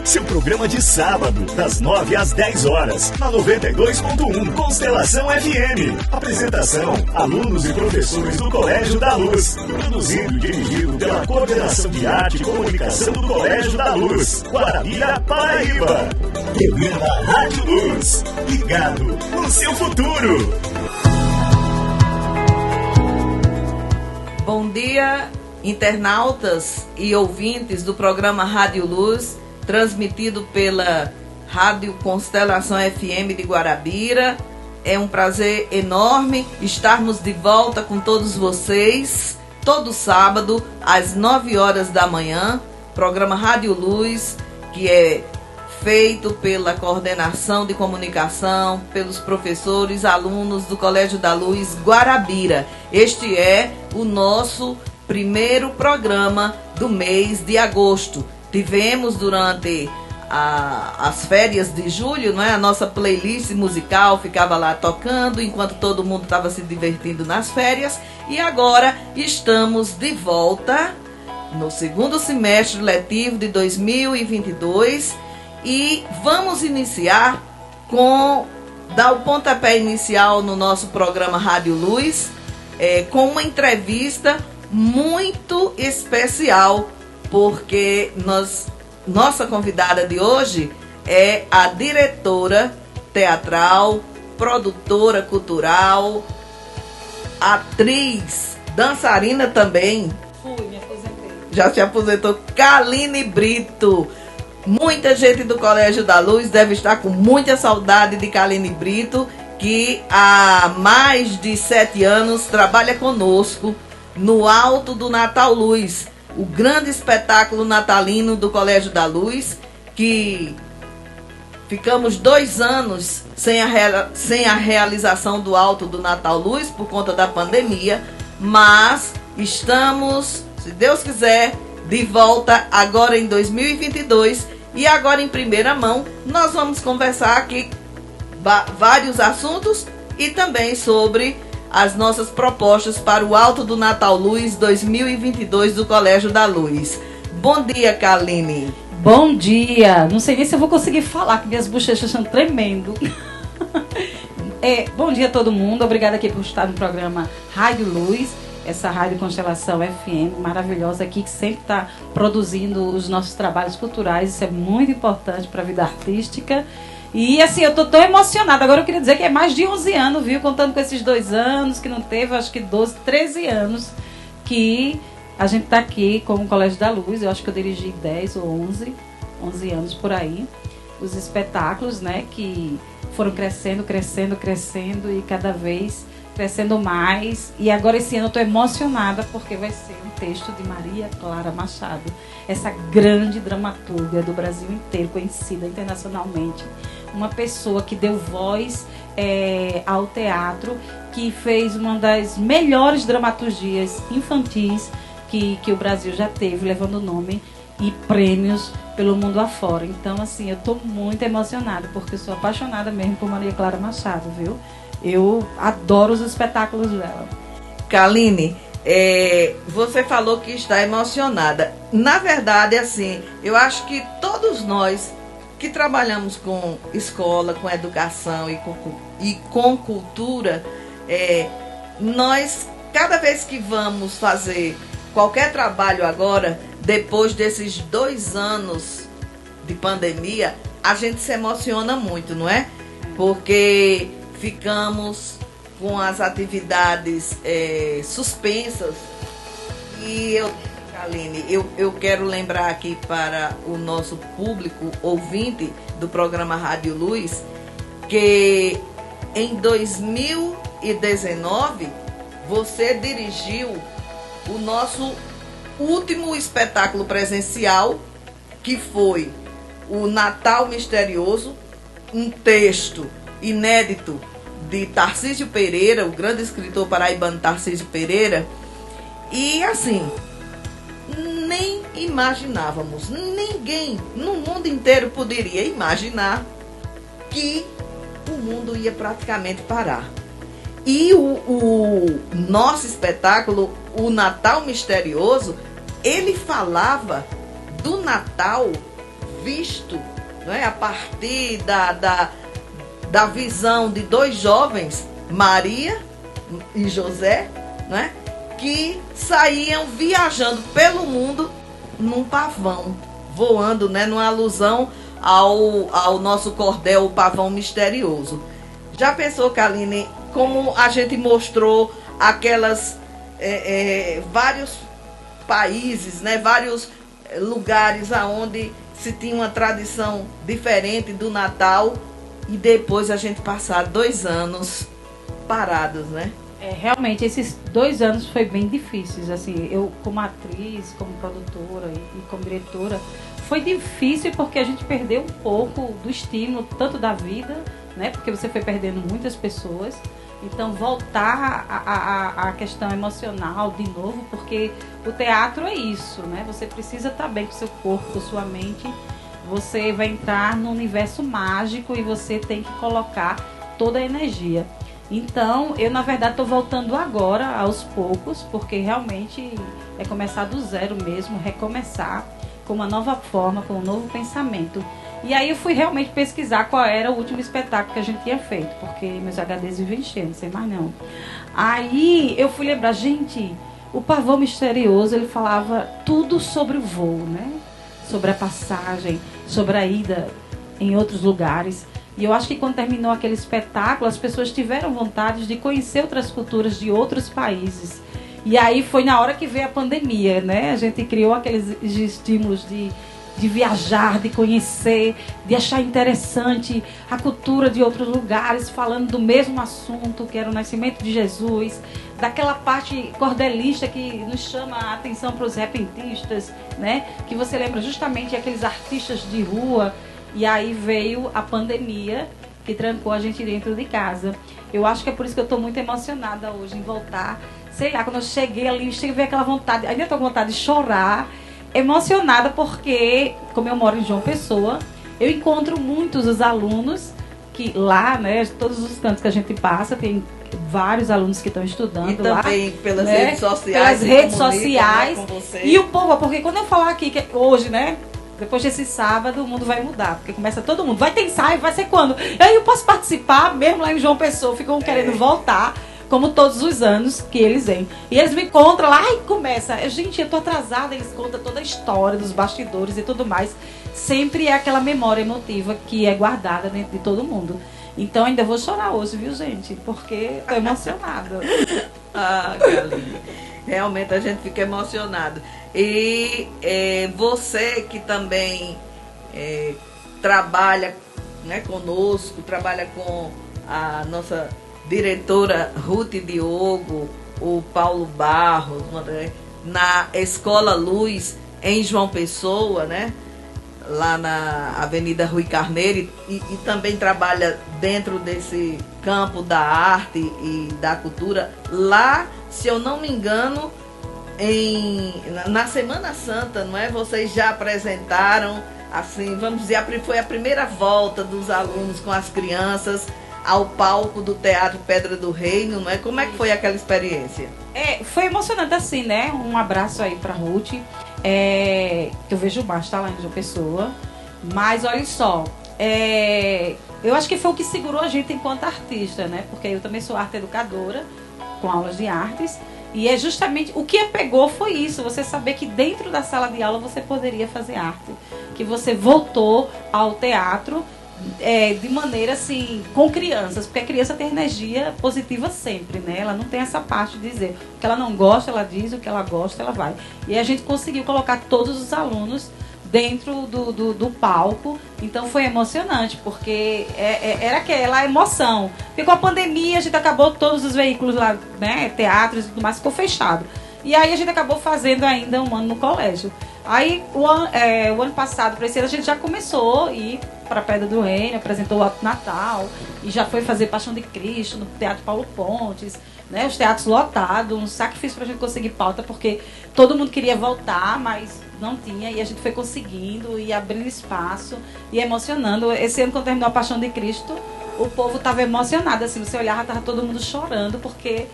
Seu programa de sábado, das 9 às 10 horas, na 92.1 Constelação FM. Apresentação: alunos e professores do Colégio da Luz. Produzido e dirigido pela Coordenação de Arte e Comunicação do Colégio da Luz, Guarabira, Paraíba. Programa Rádio Luz, ligado no seu futuro. Bom dia, internautas e ouvintes do programa Rádio Luz, transmitido pela Rádio Constelação FM de Guarabira. É um prazer enorme estarmos de volta com todos vocês, todo sábado, às 9 horas da manhã. Programa Rádio Luz, que é feito pela Coordenação de Comunicação, pelos professores, alunos do Colégio da Luz, Guarabira. Este é o nosso primeiro programa do mês de agosto. Tivemos durante as férias de julho, não é? A nossa playlist musical ficava lá tocando enquanto todo mundo estava se divertindo nas férias. E agora estamos de volta no segundo semestre letivo de 2022 e vamos iniciar dar o pontapé inicial no nosso programa Rádio Luz com uma entrevista muito especial, porque nossa convidada de hoje é a diretora teatral, produtora cultural, atriz, dançarina também. Me aposentei. Já se aposentou, Kaline Brito. Muita gente do Colégio da Luz deve estar com muita saudade de Kaline Brito, que há mais de 7 anos trabalha conosco no Alto do Natal Luz, o grande espetáculo natalino do Colégio da Luz, que ficamos 2 anos sem a realização do Alto do Natal Luz por conta da pandemia, mas estamos, se Deus quiser, de volta agora em 2022 e agora em primeira mão nós vamos conversar aqui vários assuntos e também sobre as nossas propostas para o Alto do Natal Luz 2022 do Colégio da Luz. Bom dia, Kaline. Bom dia. Não sei nem se eu vou conseguir falar, que minhas bochechas estão tremendo. Bom dia a todo mundo. Obrigada aqui por estar no programa Rádio Luz, essa Rádio Constelação FM maravilhosa aqui, que sempre está produzindo os nossos trabalhos culturais. Isso é muito importante para a vida artística. E assim, eu tô tão emocionada. Agora eu queria dizer que é mais de 11 anos, viu? Contando com esses 2 anos, que não teve, acho que 12, 13 anos, que a gente tá aqui com o Colégio da Luz. Eu acho que eu dirigi 10 ou 11 anos por aí. Os espetáculos, né, que foram crescendo e cada vez crescendo mais. E agora esse ano eu tô emocionada porque vai ser um texto de Maria Clara Machado, essa grande dramaturga do Brasil inteiro, conhecida internacionalmente. Uma pessoa que deu voz ao teatro, que fez uma das melhores dramaturgias infantis que o Brasil já teve, levando o nome e prêmios pelo mundo afora. Então, assim, eu estou muito emocionada, porque eu sou apaixonada mesmo por Maria Clara Machado, viu? Eu adoro os espetáculos dela. Kaline, você falou que está emocionada. Na verdade, assim, eu acho que todos nós que trabalhamos com escola, com educação e com cultura, nós, cada vez que vamos fazer qualquer trabalho agora, depois desses 2 anos de pandemia, a gente se emociona muito, não é? Porque ficamos com as atividades suspensas. E Kaline, eu quero lembrar aqui para o nosso público ouvinte do programa Rádio Luz que em 2019 você dirigiu o nosso último espetáculo presencial, que foi o Natal Misterioso, um texto inédito de Tarcísio Pereira, o grande escritor paraibano Tarcísio Pereira. E assim, nem imaginávamos, ninguém no mundo inteiro poderia imaginar que o mundo ia praticamente parar. E o nosso espetáculo, o Natal Misterioso, ele falava do Natal visto, né, a partir da visão de dois jovens, Maria e José, né, que saíam viajando pelo mundo num pavão, voando, né, numa alusão ao nosso cordel, o pavão misterioso. Já pensou, Kaline, como a gente mostrou aquelas vários países, né, vários lugares aonde se tinha uma tradição diferente do Natal, e depois a gente passar 2 anos parados, né? Realmente, esses 2 anos foi bem difíceis, assim, eu como atriz, como produtora e como diretora, foi difícil porque a gente perdeu um pouco do estímulo, tanto da vida, né, porque você foi perdendo muitas pessoas, então voltar à questão emocional de novo, porque o teatro é isso, né, você precisa estar bem com seu corpo, com sua mente, você vai entrar num universo mágico e você tem que colocar toda a energia. Então, eu na verdade estou voltando agora, aos poucos, porque realmente é começar do zero mesmo, recomeçar com uma nova forma, com um novo pensamento. E aí eu fui realmente pesquisar qual era o último espetáculo que a gente tinha feito, porque meus HDs vivem enchendo, sem mais não. Aí eu fui lembrar, gente, o Pavão Misterioso, ele falava tudo sobre o voo, né? Sobre a passagem, sobre a ida em outros lugares. E eu acho que quando terminou aquele espetáculo, as pessoas tiveram vontade de conhecer outras culturas de outros países. E aí foi na hora que veio a pandemia, né? A gente criou aqueles estímulos de viajar, de conhecer, de achar interessante a cultura de outros lugares, falando do mesmo assunto, que era o nascimento de Jesus, daquela parte cordelista que nos chama a atenção para os repentistas, né? Que você lembra justamente aqueles artistas de rua. E aí veio a pandemia, que trancou a gente dentro de casa. Eu acho que é por isso que eu estou muito emocionada hoje em voltar. Sei lá, quando eu cheguei ali, cheguei a ver aquela vontade, ainda estou com vontade de chorar, emocionada porque, como eu moro em João Pessoa, eu encontro muitos os alunos que lá, né, todos os cantos que a gente passa, tem vários alunos que estão estudando e também lá, pelas né, redes sociais. Pelas redes sociais. Né, com você. E o povo, porque quando eu falar aqui, que hoje, né, depois desse sábado, o mundo vai mudar, porque começa todo mundo. Vai ter ensaio, vai ser quando? Aí eu posso participar, mesmo lá em João Pessoa, ficam querendo voltar, como todos os anos que eles vêm. E eles me encontram lá e começa. Gente, eu tô atrasada, eles contam toda a história dos bastidores e tudo mais. Sempre é aquela memória emotiva que é guardada dentro de todo mundo. Então ainda vou chorar hoje, viu, gente? Porque tô emocionada. Galinha. Realmente a gente fica emocionado. E você que também trabalha, né, conosco, trabalha com a nossa diretora Ruth Diogo, o Paulo Barros, na Escola Luz, em João Pessoa, né? Lá na Avenida Rui Carneiro, e também trabalha dentro desse campo da arte e da cultura. Lá, se eu não me engano, na Semana Santa, não é? Vocês já apresentaram, assim, vamos dizer, foi a primeira volta dos alunos com as crianças ao palco do Teatro Pedra do Reino, não é? Como é que foi aquela experiência? Foi emocionante assim, né? Um abraço aí pra Ruth. Que eu vejo o Márcio tá lá em João Pessoa. Mas olha só, eu acho que foi o que segurou a gente enquanto artista, né? Porque eu também sou arte educadora, com aulas de artes. E é justamente o que a pegou foi isso, você saber que dentro da sala de aula você poderia fazer arte. Que você voltou ao teatro de maneira assim, com crianças, porque a criança tem energia positiva sempre, né? Ela não tem essa parte de dizer o que ela não gosta, ela diz, o que ela gosta, ela vai. E a gente conseguiu colocar todos os alunos dentro do palco, então foi emocionante, porque era aquela emoção. Porque com a pandemia a gente acabou todos os veículos lá, né, teatros e tudo mais, ficou fechado. E aí a gente acabou fazendo ainda um ano no colégio. Aí o ano passado, para esse ano, a gente já começou a ir para a Pedra do Reino, apresentou o Alto Natal, e já foi fazer Paixão de Cristo no Teatro Paulo Pontes, né, os teatros lotados, um sacrifício para a gente conseguir pauta, porque todo mundo queria voltar, mas não tinha, e a gente foi conseguindo, e abrindo espaço, e emocionando. Esse ano, quando terminou a Paixão de Cristo, o povo estava emocionado, assim, você olhava, estava todo mundo chorando, porque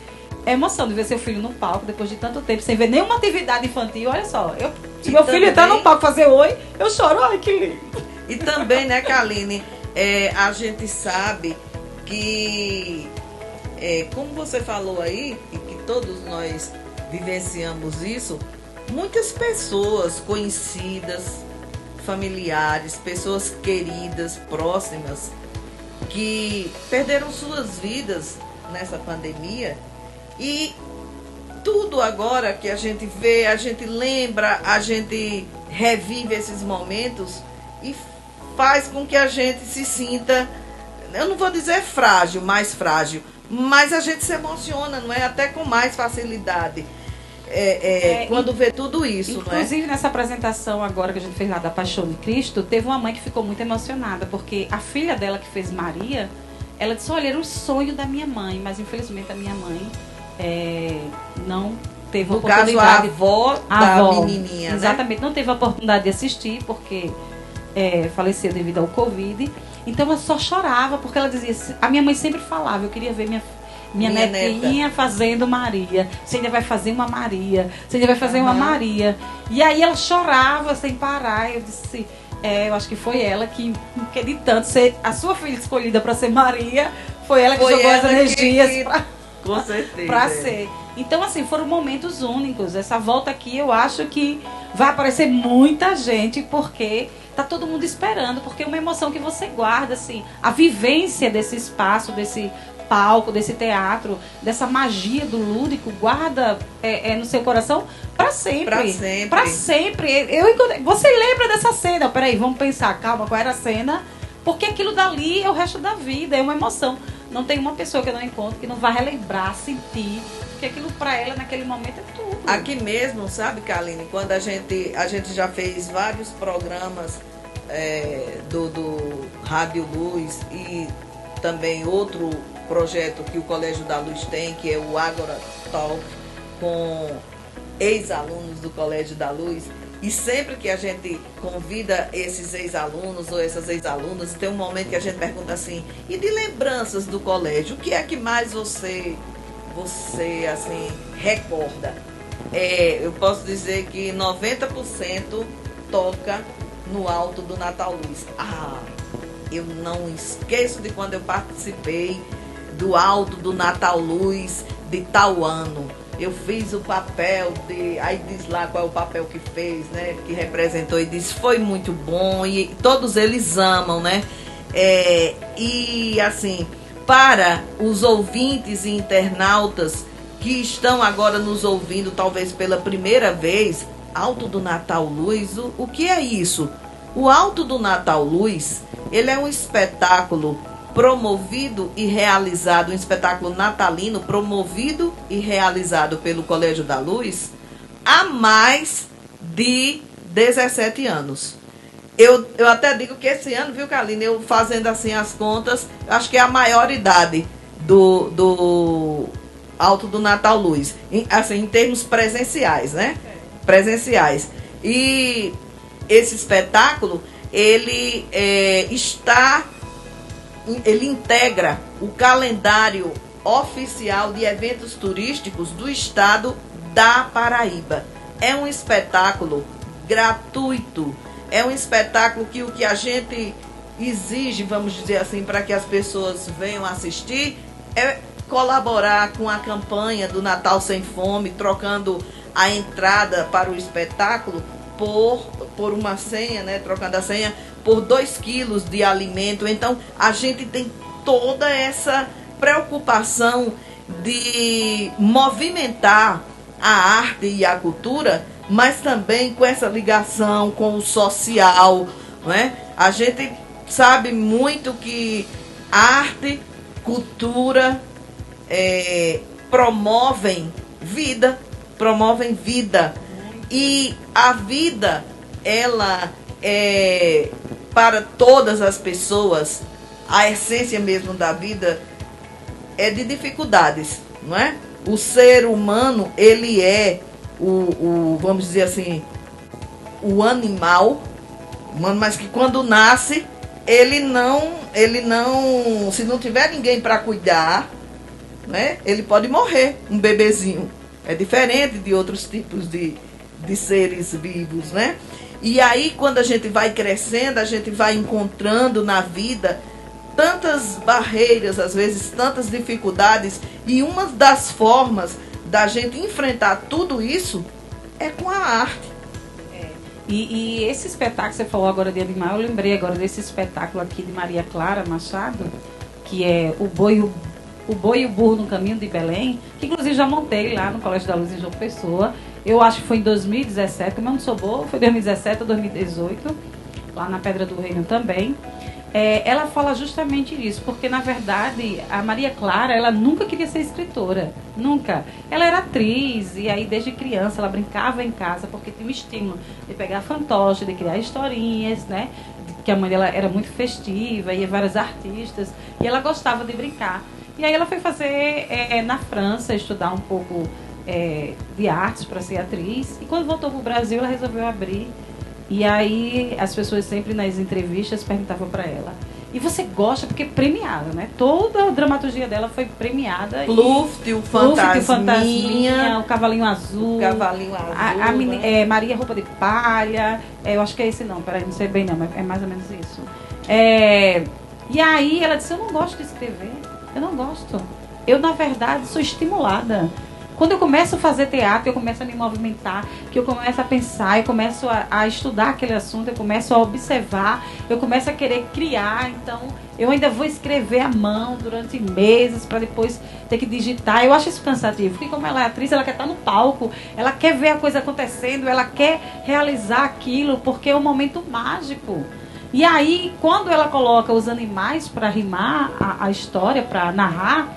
é emoção de ver seu filho no palco, depois de tanto tempo, sem ver nenhuma atividade infantil. Olha só, eu Se meu filho entrar no palco fazer oi, eu choro. Ai, que lindo. E também, né, Kaline, a gente sabe que, como você falou aí, e que todos nós vivenciamos isso, muitas pessoas conhecidas, familiares, pessoas queridas, próximas, que perderam suas vidas nessa pandemia, e tudo agora que a gente vê, a gente lembra, a gente revive esses momentos e faz com que a gente se sinta, eu não vou dizer frágil, mais frágil, mas a gente se emociona, não é? Até com mais facilidade. Quando vê tudo isso, não é? Inclusive, nessa apresentação agora que a gente fez lá da Paixão de Cristo, teve uma mãe que ficou muito emocionada, porque a filha dela que fez Maria, ela disse, olha, era o sonho da minha mãe, mas infelizmente a minha mãe não teve a oportunidade. No caso, a avó da menininha, exatamente, né? Não teve a oportunidade de assistir, porque faleceu devido ao Covid. Então ela só chorava, porque ela dizia, a minha mãe sempre falava, eu queria ver minha netinha neta fazendo Maria. Você ainda vai fazer uma Maria. Você ainda vai fazer uma Maria. E aí ela chorava sem parar. Eu disse, eu acho que foi ela que de tanto ser a sua filha escolhida para ser Maria, foi ela que jogou as energias com certeza. Para ser. Então, assim, foram momentos únicos. Essa volta aqui, eu acho que vai aparecer muita gente, porque tá todo mundo esperando, porque é uma emoção que você guarda, assim, a vivência desse espaço, desse palco, desse teatro, dessa magia do lúdico, guarda no seu coração para sempre. Para sempre. Você lembra dessa cena? Peraí, vamos pensar, calma, qual era a cena? Porque aquilo dali é o resto da vida, é uma emoção. Não tem uma pessoa que eu não encontro que não vai relembrar, sentir, porque aquilo para ela naquele momento é tudo. Aqui mesmo, sabe, Kaline, quando a gente já fez vários programas do Rádio Luz e também outro projeto que o Colégio da Luz tem, que é o Agora Talk, com ex-alunos do Colégio da Luz. E sempre que a gente convida esses ex-alunos ou essas ex-alunas, tem um momento que a gente pergunta assim, e de lembranças do colégio, o que é que mais você assim, recorda? Eu posso dizer que 90% toca no Alto do Natal Luz. Eu não esqueço de quando eu participei do Alto do Natal Luz de tal ano. Eu fiz o papel aí diz lá qual é o papel que fez, né? Que representou e disse, foi muito bom, e todos eles amam, né? E assim, para os ouvintes e internautas que estão agora nos ouvindo, talvez pela primeira vez, Alto do Natal Luz, o que é isso? O Alto do Natal Luz, ele é um espetáculo promovido e realizado, um espetáculo natalino promovido e realizado pelo Colégio da Luz há mais de 17 anos. Eu até digo que esse ano, viu, Kaline, eu fazendo assim as contas, acho que é a maior idade do Alto do Natal Luz, assim, em termos presenciais, né? Presenciais. E esse espetáculo, ele integra o calendário oficial de eventos turísticos do estado da Paraíba. É um espetáculo gratuito, é um espetáculo que o que a gente exige, vamos dizer assim, para que as pessoas venham assistir, é colaborar com a campanha do Natal Sem Fome, trocando a entrada para o espetáculo por uma senha, né, trocando a senha por 2 quilos de alimento. Então, a gente tem toda essa preocupação de movimentar a arte e a cultura, mas também com essa ligação com o social, né? A gente sabe muito que arte, cultura promovem vida. E a vida, ela para todas as pessoas, a essência mesmo da vida é de dificuldades, não é? O ser humano, ele é vamos dizer assim, o animal, mas que quando nasce, ele não, se não tiver ninguém para cuidar, né? Ele pode morrer, um bebezinho. É diferente de outros tipos de de seres vivos, né? E aí, quando a gente vai crescendo, a gente vai encontrando na vida tantas barreiras, às vezes tantas dificuldades, e uma das formas da gente enfrentar tudo isso é com a arte. E esse espetáculo que você falou agora de animal, eu lembrei agora desse espetáculo aqui de Maria Clara Machado, que é o Boi e o Burro no Caminho de Belém, que inclusive já montei lá no Colégio da Luz em João Pessoa. Eu acho que foi em 2017, como eu não sou boa, foi 2017 ou 2018, lá na Pedra do Reino também. Ela fala justamente disso, porque na verdade a Maria Clara, ela nunca queria ser escritora, nunca. Ela era atriz, e aí desde criança ela brincava em casa, porque tinha o estímulo de pegar fantoche, de criar historinhas, né? Que a mãe dela era muito festiva, ia vários artistas, e ela gostava de brincar. E aí ela foi fazer na França, estudar um pouco de artes para ser atriz, e quando voltou para o Brasil ela resolveu abrir. E aí as pessoas sempre nas entrevistas perguntavam para ela: e você gosta? Porque premiada, né? Toda a dramaturgia dela foi premiada. Pluft, o Fantasminha, o Cavalinho Azul. O Cavalinho Azul. Né? Maria Roupa de Palha. Eu acho que é esse não, peraí, não sei bem não, mas é mais ou menos isso. E aí ela disse: eu não gosto de escrever, eu não gosto. Eu, na verdade, sou estimulada. Quando eu começo a fazer teatro, eu começo a me movimentar, que eu começo a pensar, eu começo a estudar aquele assunto, eu começo a observar, eu começo a querer criar. Então, eu ainda vou escrever à mão durante meses para depois ter que digitar. Eu acho isso cansativo, porque como ela é atriz, ela quer estar no palco, ela quer ver a coisa acontecendo, ela quer realizar aquilo, porque é um momento mágico. E aí, quando ela coloca os animais para rimar a história, para narrar,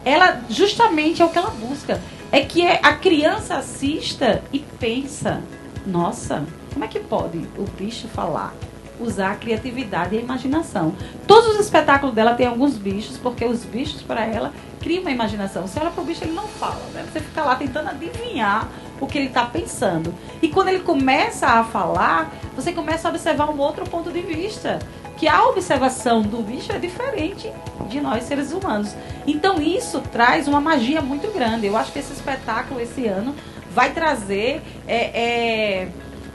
ela justamente é o que ela busca. É que a criança assista e pensa: nossa, como é que pode o bicho falar? Usar a criatividade e a imaginação. Todos os espetáculos dela tem alguns bichos, porque os bichos, para ela, criam uma imaginação. Você olha para o bicho, ele não fala, né? Você fica lá tentando adivinhar o que ele está pensando. E quando ele começa a falar, você começa a observar um outro ponto de vista, que a observação do bicho é diferente de nós, seres humanos. Então isso traz uma magia muito grande. Eu acho que esse espetáculo, esse ano, vai trazer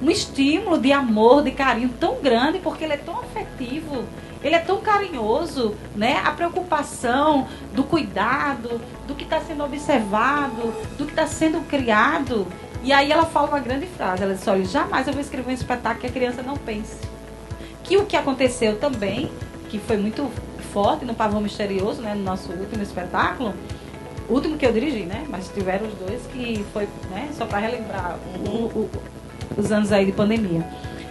um estímulo de amor, de carinho tão grande, porque ele é tão afetivo, ele é tão carinhoso, né? A preocupação do cuidado, do que está sendo observado, do que está sendo criado. E aí ela fala uma grande frase, ela diz: olha, jamais eu vou escrever um espetáculo que a criança não pense. Que o que aconteceu também, que foi muito forte no Pavão Misterioso, né, no nosso último espetáculo, o último que eu dirigi, né, mas tiveram os dois, que foi, né, só para relembrar os anos aí de pandemia.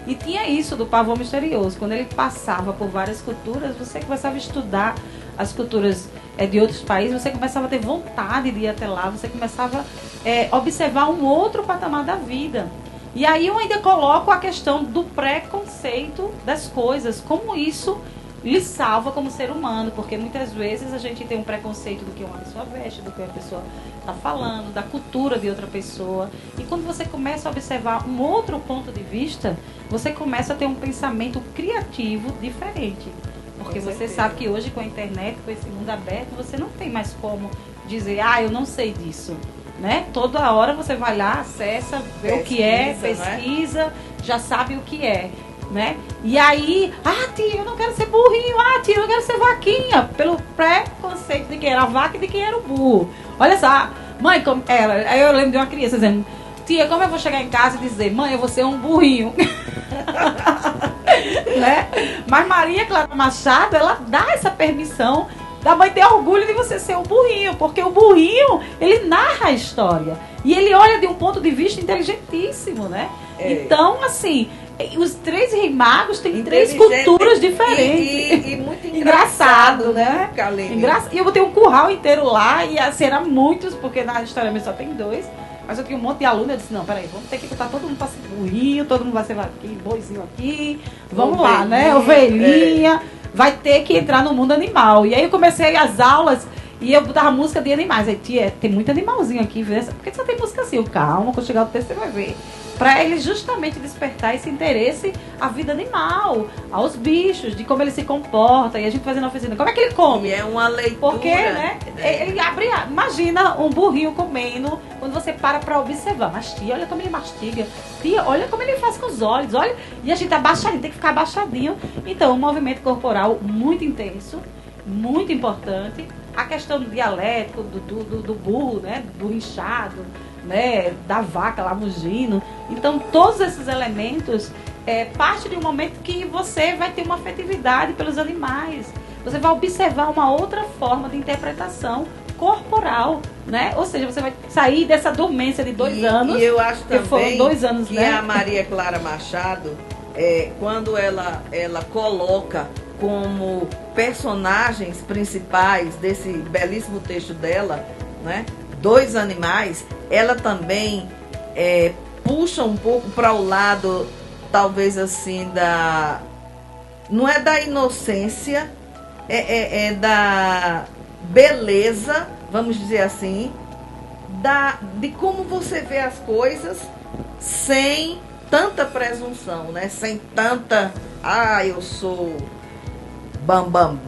E tinha isso do Pavão Misterioso, quando ele passava por várias culturas, você começava a estudar as culturas de outros países, você começava a ter vontade de ir até lá, você começava a observar um outro patamar da vida. E aí eu ainda coloco a questão do preconceito das coisas, como isso lhe salva como ser humano, porque muitas vezes a gente tem um preconceito do que uma pessoa veste, do que uma pessoa está falando, da cultura de outra pessoa. E quando você começa a observar um outro ponto de vista, você começa a ter um pensamento criativo diferente. Porque você sabe que hoje com a internet, com esse mundo aberto, você não tem mais como dizer: eu não sei disso. Né? Toda hora você vai lá, acessa, vê o que é, pesquisa, né? Já sabe o que é, né? E aí: tia, eu não quero ser burrinho, tia, eu não quero ser vaquinha, pelo preconceito de quem era a vaca e de quem era o burro. Olha só, mãe, como era, aí eu lembro de uma criança dizendo: tia, como eu vou chegar em casa e dizer: mãe, eu vou ser um burrinho? Né? Mas Maria Clara Machado, ela dá essa permissão da mãe ter orgulho de você ser um burrinho, porque o burrinho, ele narra a história. E ele olha de um ponto de vista inteligentíssimo, né? Então, assim, os três Reis Magos têm três culturas diferentes. E muito engraçado, né? E eu botei um curral inteiro lá, e assim, era muitos, porque na história mesmo só tem 2. Mas eu tinha um monte de aluno, eu disse: não, peraí, vamos ter que botar todo mundo para ser burrinho, todo mundo vai ser aqui, boizinho aqui. Vamos lá, né? Ovelhinha. Vai ter que entrar no mundo animal. E aí eu comecei as aulas e eu botava música de animais. Aí, tia, tem muito animalzinho aqui, porque só tem música assim. Calma, quando chegar o texto você vai ver. para ele justamente despertar esse interesse à vida animal, aos bichos, de como ele se comporta. E a gente fazendo a oficina, como é que ele come? E é uma leitura. Porque, né, ele abre, imagina um burrinho comendo, quando você para observar. Mas tia, olha como ele mastiga. Tia, olha como ele faz com os olhos, olha. E a gente abaixadinho, tem que ficar abaixadinho. Então, um movimento corporal muito intenso, muito importante. A questão do dialético, do burro, né, do burro inchado, né, da vaca lá mugindo. Então, todos esses elementos parte de um momento que você vai ter uma afetividade pelos animais. Você vai observar uma outra forma de interpretação corporal, né? Ou seja, você vai sair dessa dormência de 2 anos. E eu acho também foram 2 anos, que né? a Maria Clara Machado, quando ela coloca como personagens principais desse belíssimo texto dela, né, 2 animais, ela também puxa um pouco para o lado, talvez assim, não é da inocência, é da beleza, vamos dizer assim, de como você vê as coisas sem tanta presunção, né? Sem tanta, eu sou bam,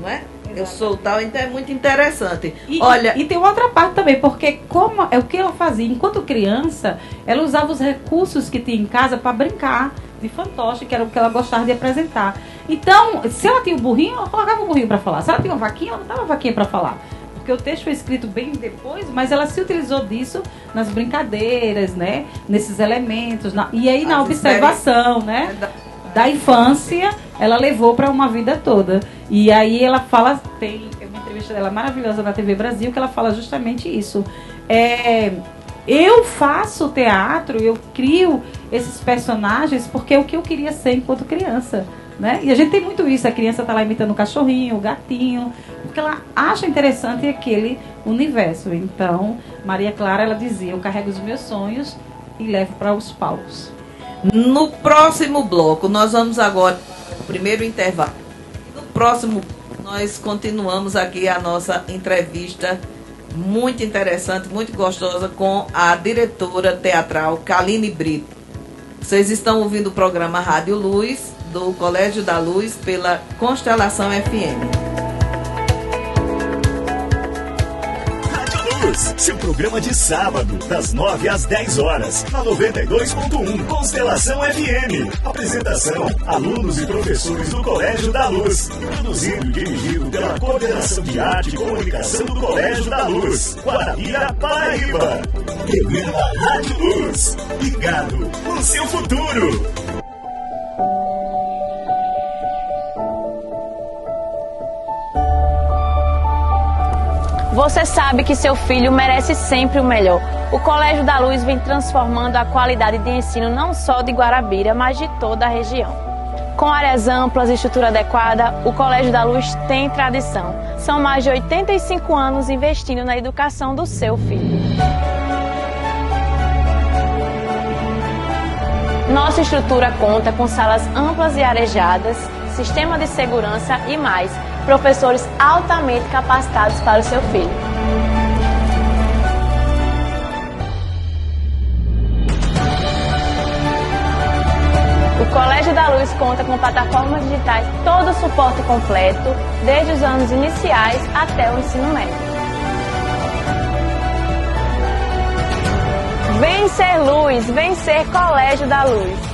não é? Eu sou tal, então é muito interessante. E tem outra parte também, porque como é o que ela fazia, enquanto criança, ela usava os recursos que tinha em casa para brincar de fantoche, que era o que ela gostava de apresentar. Então, se ela tinha um burrinho, ela colocava o burrinho para falar. Se ela tinha uma vaquinha, ela não dava a vaquinha para falar. Porque o texto foi escrito bem depois, mas ela se utilizou disso nas brincadeiras, né? Nesses elementos. E aí na observação, né? Da infância, ela levou para uma vida toda. E aí ela fala, tem uma entrevista dela maravilhosa na TV Brasil, que ela fala justamente isso. Eu faço teatro, eu crio esses personagens porque é o que eu queria ser enquanto criança, né? E a gente tem muito isso, a criança tá lá imitando o cachorrinho, o gatinho, porque ela acha interessante aquele universo. Então, Maria Clara, ela dizia, eu carrego os meus sonhos e levo para os palcos. No próximo bloco, nós vamos agora o primeiro intervalo. No próximo, nós continuamos aqui a nossa entrevista muito interessante, muito gostosa, com a diretora teatral Kaline Brito. Vocês estão ouvindo o programa Rádio Luz, do Colégio da Luz, pela Constelação FM. Seu programa de sábado, das 9 às 10 horas, na 92.1 Constelação FM. Apresentação, alunos e professores do Colégio da Luz. Produzido e dirigido pela Coordenação de Arte e Comunicação do Colégio da Luz, Guarabira, Paraíba. Programa Rádio Luz, ligado no seu futuro. Você sabe que seu filho merece sempre o melhor. O Colégio da Luz vem transformando a qualidade de ensino não só de Guarabira, mas de toda a região. Com áreas amplas e estrutura adequada, o Colégio da Luz tem tradição. São mais de 85 anos investindo na educação do seu filho. Nossa estrutura conta com salas amplas e arejadas, sistema de segurança e mais, professores altamente capacitados para o seu filho. O Colégio da Luz conta com plataformas digitais, todo o suporte completo, desde os anos iniciais até o ensino médio. Vem ser luz, vem ser Colégio da Luz.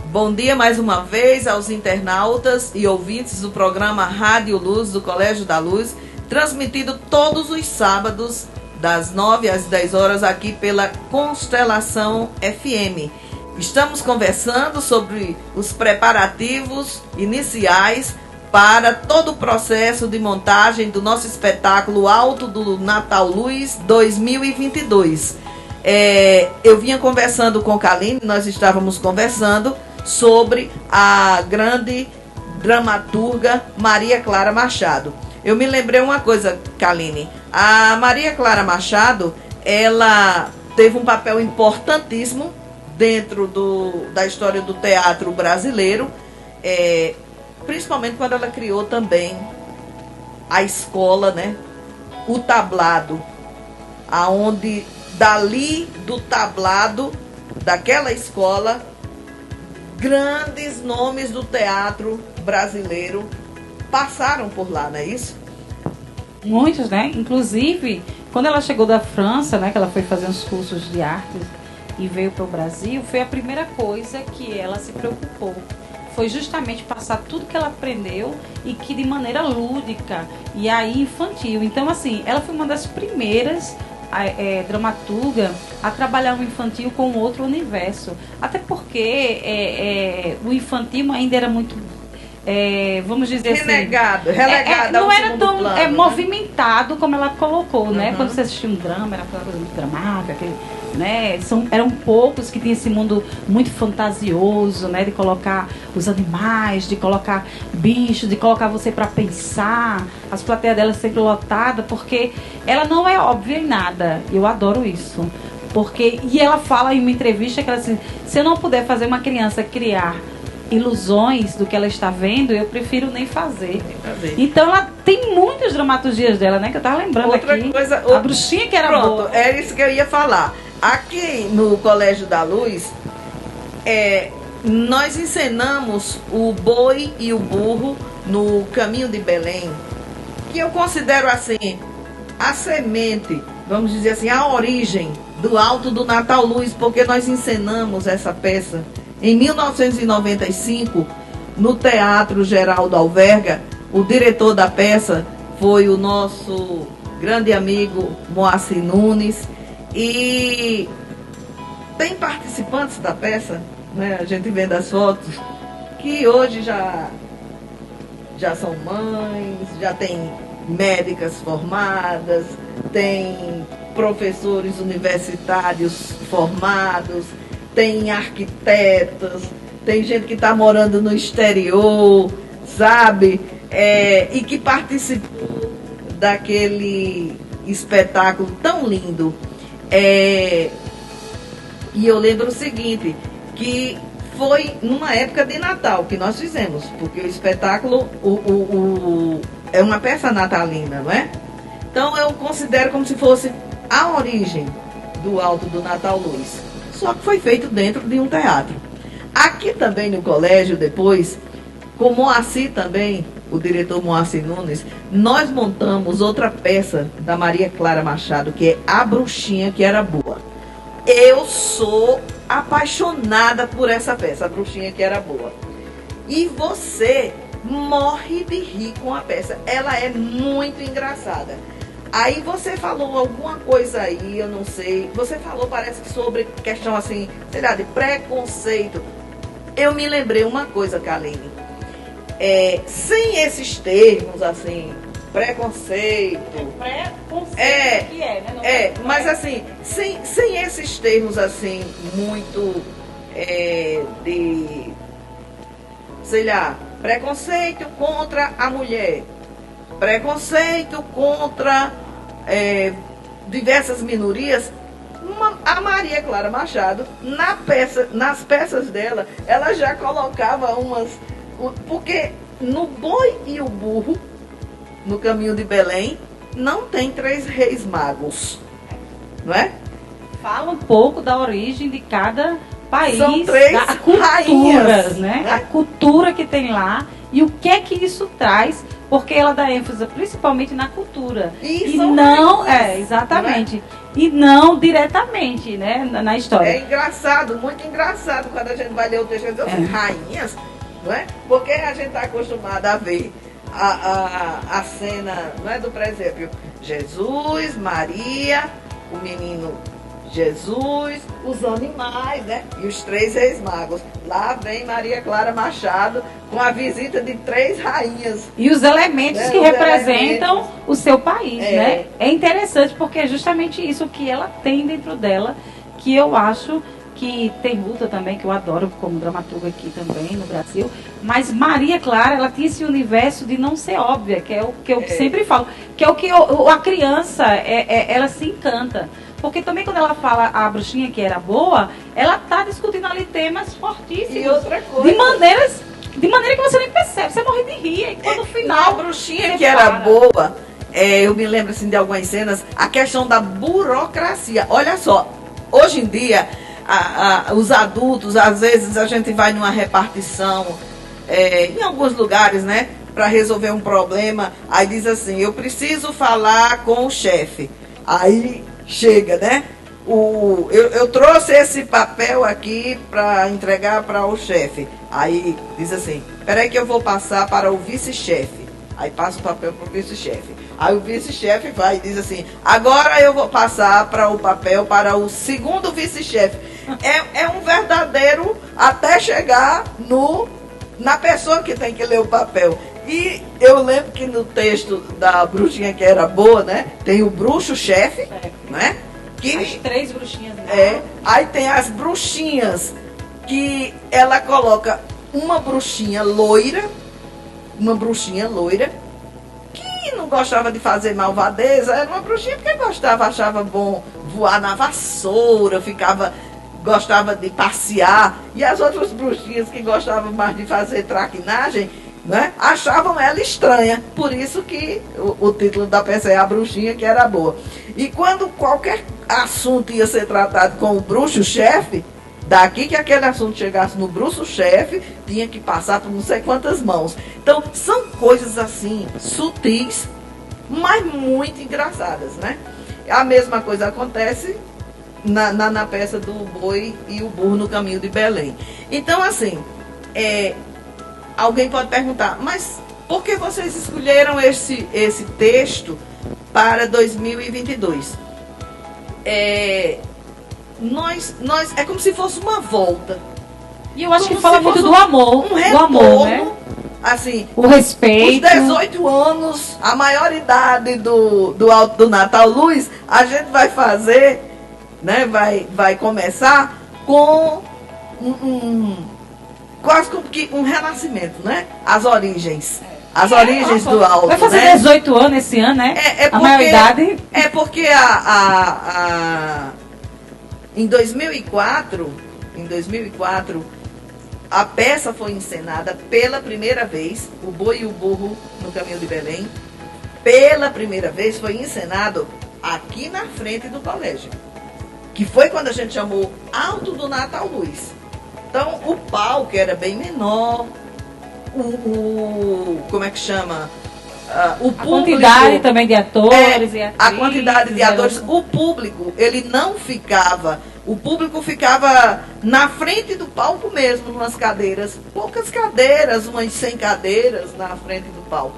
Bom dia mais uma vez aos internautas e ouvintes do programa Rádio Luz do Colégio da Luz, transmitido todos os sábados, das 9 às 10 horas, aqui pela Constelação FM. Estamos conversando sobre os preparativos iniciais para todo o processo de montagem do nosso espetáculo Alto do Natal Luz 2022. Eu vinha conversando com Kaline, nós estávamos conversando sobre a grande dramaturga Maria Clara Machado. Eu me lembrei uma coisa, Kaline. A Maria Clara Machado, ela teve um papel importantíssimo dentro da história do teatro brasileiro, principalmente quando ela criou também a escola, né? o tablado, aonde dali do tablado daquela escola, grandes nomes do teatro brasileiro passaram por lá, não é isso? Muitos, né? Inclusive, quando ela chegou da França, né, que ela foi fazer uns cursos de artes e veio para o Brasil, foi a primeira coisa que ela se preocupou. Foi justamente passar tudo que ela aprendeu e que de maneira lúdica e aí infantil. Então, assim, ela foi uma das primeiras dramaturga a trabalhar o infantil com outro universo. Até porque o infantil ainda era muito, vamos dizer relegado não era tão plano, movimentado como ela colocou, né? Quando você assistia um drama, era aquela coisa muito dramática, né? Eram poucos que tinham esse mundo muito fantasioso, né? De colocar os animais, de colocar bichos, de colocar você para pensar. As plateias dela sempre lotadas, porque ela não é óbvia em nada. Eu adoro isso. E ela fala em uma entrevista que ela diz, se eu não puder fazer uma criança criar ilusões do que ela está vendo, eu prefiro nem fazer. Então ela tem muitas dramaturgias dela, né? Que eu estava lembrando aqui. A bruxinha que era boa. Pronto, era isso que eu ia falar. Aqui no Colégio da Luz, nós ensinamos o boi e o burro no Caminho de Belém, que eu considero assim, a semente, vamos dizer assim, a origem do Alto do Natal Luz, porque nós encenamos essa peça em 1995 no Teatro Geraldo Alverga. O diretor da peça foi o nosso grande amigo Moacir Nunes, e tem participantes da peça, né? A gente vê das fotos que hoje já são mães, já tem médicas formadas, tem professores universitários formados, tem arquitetos, tem gente que está morando no exterior, sabe? E que participou daquele espetáculo tão lindo. E eu lembro o seguinte, que foi numa época de Natal que nós fizemos, porque o espetáculo é uma peça natalina, não é? Então eu considero como se fosse a origem do Alto do Natal Luz. Só que foi feito dentro de um teatro. Aqui também no colégio, depois, com Moacir também, o diretor Moacir Nunes, nós montamos outra peça da Maria Clara Machado, que é A Bruxinha que Era Boa. Eu sou apaixonada por essa peça, A Bruxinha que Era Boa. E você morre de rir com a peça. Ela é muito engraçada. Aí você falou alguma coisa aí, eu não sei. Você falou, parece que sobre questão assim, sei lá, de preconceito. Eu me lembrei uma coisa, Kaline. Sem esses termos assim, preconceito. Preconceito que né? Mas assim, sem esses termos assim, muito de, sei lá, preconceito contra a mulher, preconceito contra diversas minorias. A Maria Clara Machado, nas peças dela, ela já colocava umas... Porque no Boi e o Burro, no Caminho de Belém, não tem 3 reis magos, não é? Fala um pouco da origem de cada país, são 3 da cultura, rainhas, né? A cultura que tem lá e o que é que isso traz, porque ela dá ênfase principalmente na cultura. E não, exatamente. Não é? E não diretamente, né, na história. É engraçado, muito engraçado quando a gente vai ler o texto e diz rainhas, não é? Porque a gente está acostumado a ver a cena, não é, do presépio. Jesus, Maria, o menino Jesus, os animais, né? E os 3 reis magos. Lá vem Maria Clara Machado com a visita de 3 rainhas. E os elementos que representam o seu país, né? É interessante porque é justamente isso que ela tem dentro dela, que eu acho que tem Ruta também, que eu adoro como dramaturga aqui também no Brasil. Mas Maria Clara, ela tinha esse universo de não ser óbvia, que é o que eu sempre falo, que é o que a criança, ela se encanta. Porque também quando ela fala A Bruxinha que Era Boa, ela está discutindo ali temas fortíssimos. E outra coisa. De maneira que você nem percebe, você morre de rir. E quando no final. A Bruxinha que Era Boa, eu me lembro assim, de algumas cenas, a questão da burocracia. Olha só, hoje em dia, os adultos, às vezes a gente vai numa repartição, em alguns lugares, né, para resolver um problema, aí diz assim, eu preciso falar com o chefe. Aí chega, né? Eu trouxe esse papel aqui para entregar para o chefe. Aí diz assim, peraí que eu vou passar para o vice-chefe. Aí passa o papel para o vice-chefe. Aí o vice-chefe vai e diz assim, agora eu vou passar para o papel para o segundo vice-chefe. É um verdadeiro até chegar na pessoa que tem que ler o papel. E eu lembro que no texto da bruxinha que era boa, né? Tem o bruxo-chefe, né? As 3 bruxinhas. Né? Aí tem as bruxinhas, que ela coloca uma bruxinha loira, que não gostava de fazer malvadeza, era uma bruxinha porque achava bom voar na vassoura, gostava de passear, e as outras bruxinhas que gostavam mais de fazer traquinagem, né, achavam ela estranha. Por isso que o título da peça é A Bruxinha que Era Boa. E quando qualquer assunto ia ser tratado com o bruxo-chefe, daqui que aquele assunto chegasse no bruxo-chefe, tinha que passar por não sei quantas mãos. Então, são coisas assim, sutis, mas muito engraçadas, né? A mesma coisa acontece na peça do Boi e o Burro no Caminho de Belém. Então, assim, alguém pode perguntar, mas por que vocês escolheram esse texto para 2022? Nós é como se fosse uma volta. E eu acho que fala muito do amor. Um retorno, do amor, né? Assim, o respeito. Os 18 anos, a maioridade do Alto do Natal Luz, a gente vai fazer, né? Vai começar com quase como que um renascimento, né? As origens. As origens do Alto. Vai fazer, né? 18 anos esse ano, né? Porque, a maioridade. Porque em 2004, a peça foi encenada pela primeira vez, O Boi e o Burro no Caminho de Belém, pela primeira vez foi encenado aqui na frente do colégio, que foi quando a gente chamou Alto do Natal Luz. Então, o palco era bem menor, como é que chama? O público, a quantidade também de atores e atrizes. A quantidade de atores. O público, ele não ficava... O público ficava na frente do palco mesmo, umas cadeiras. Poucas cadeiras, umas 100 cadeiras na frente do palco.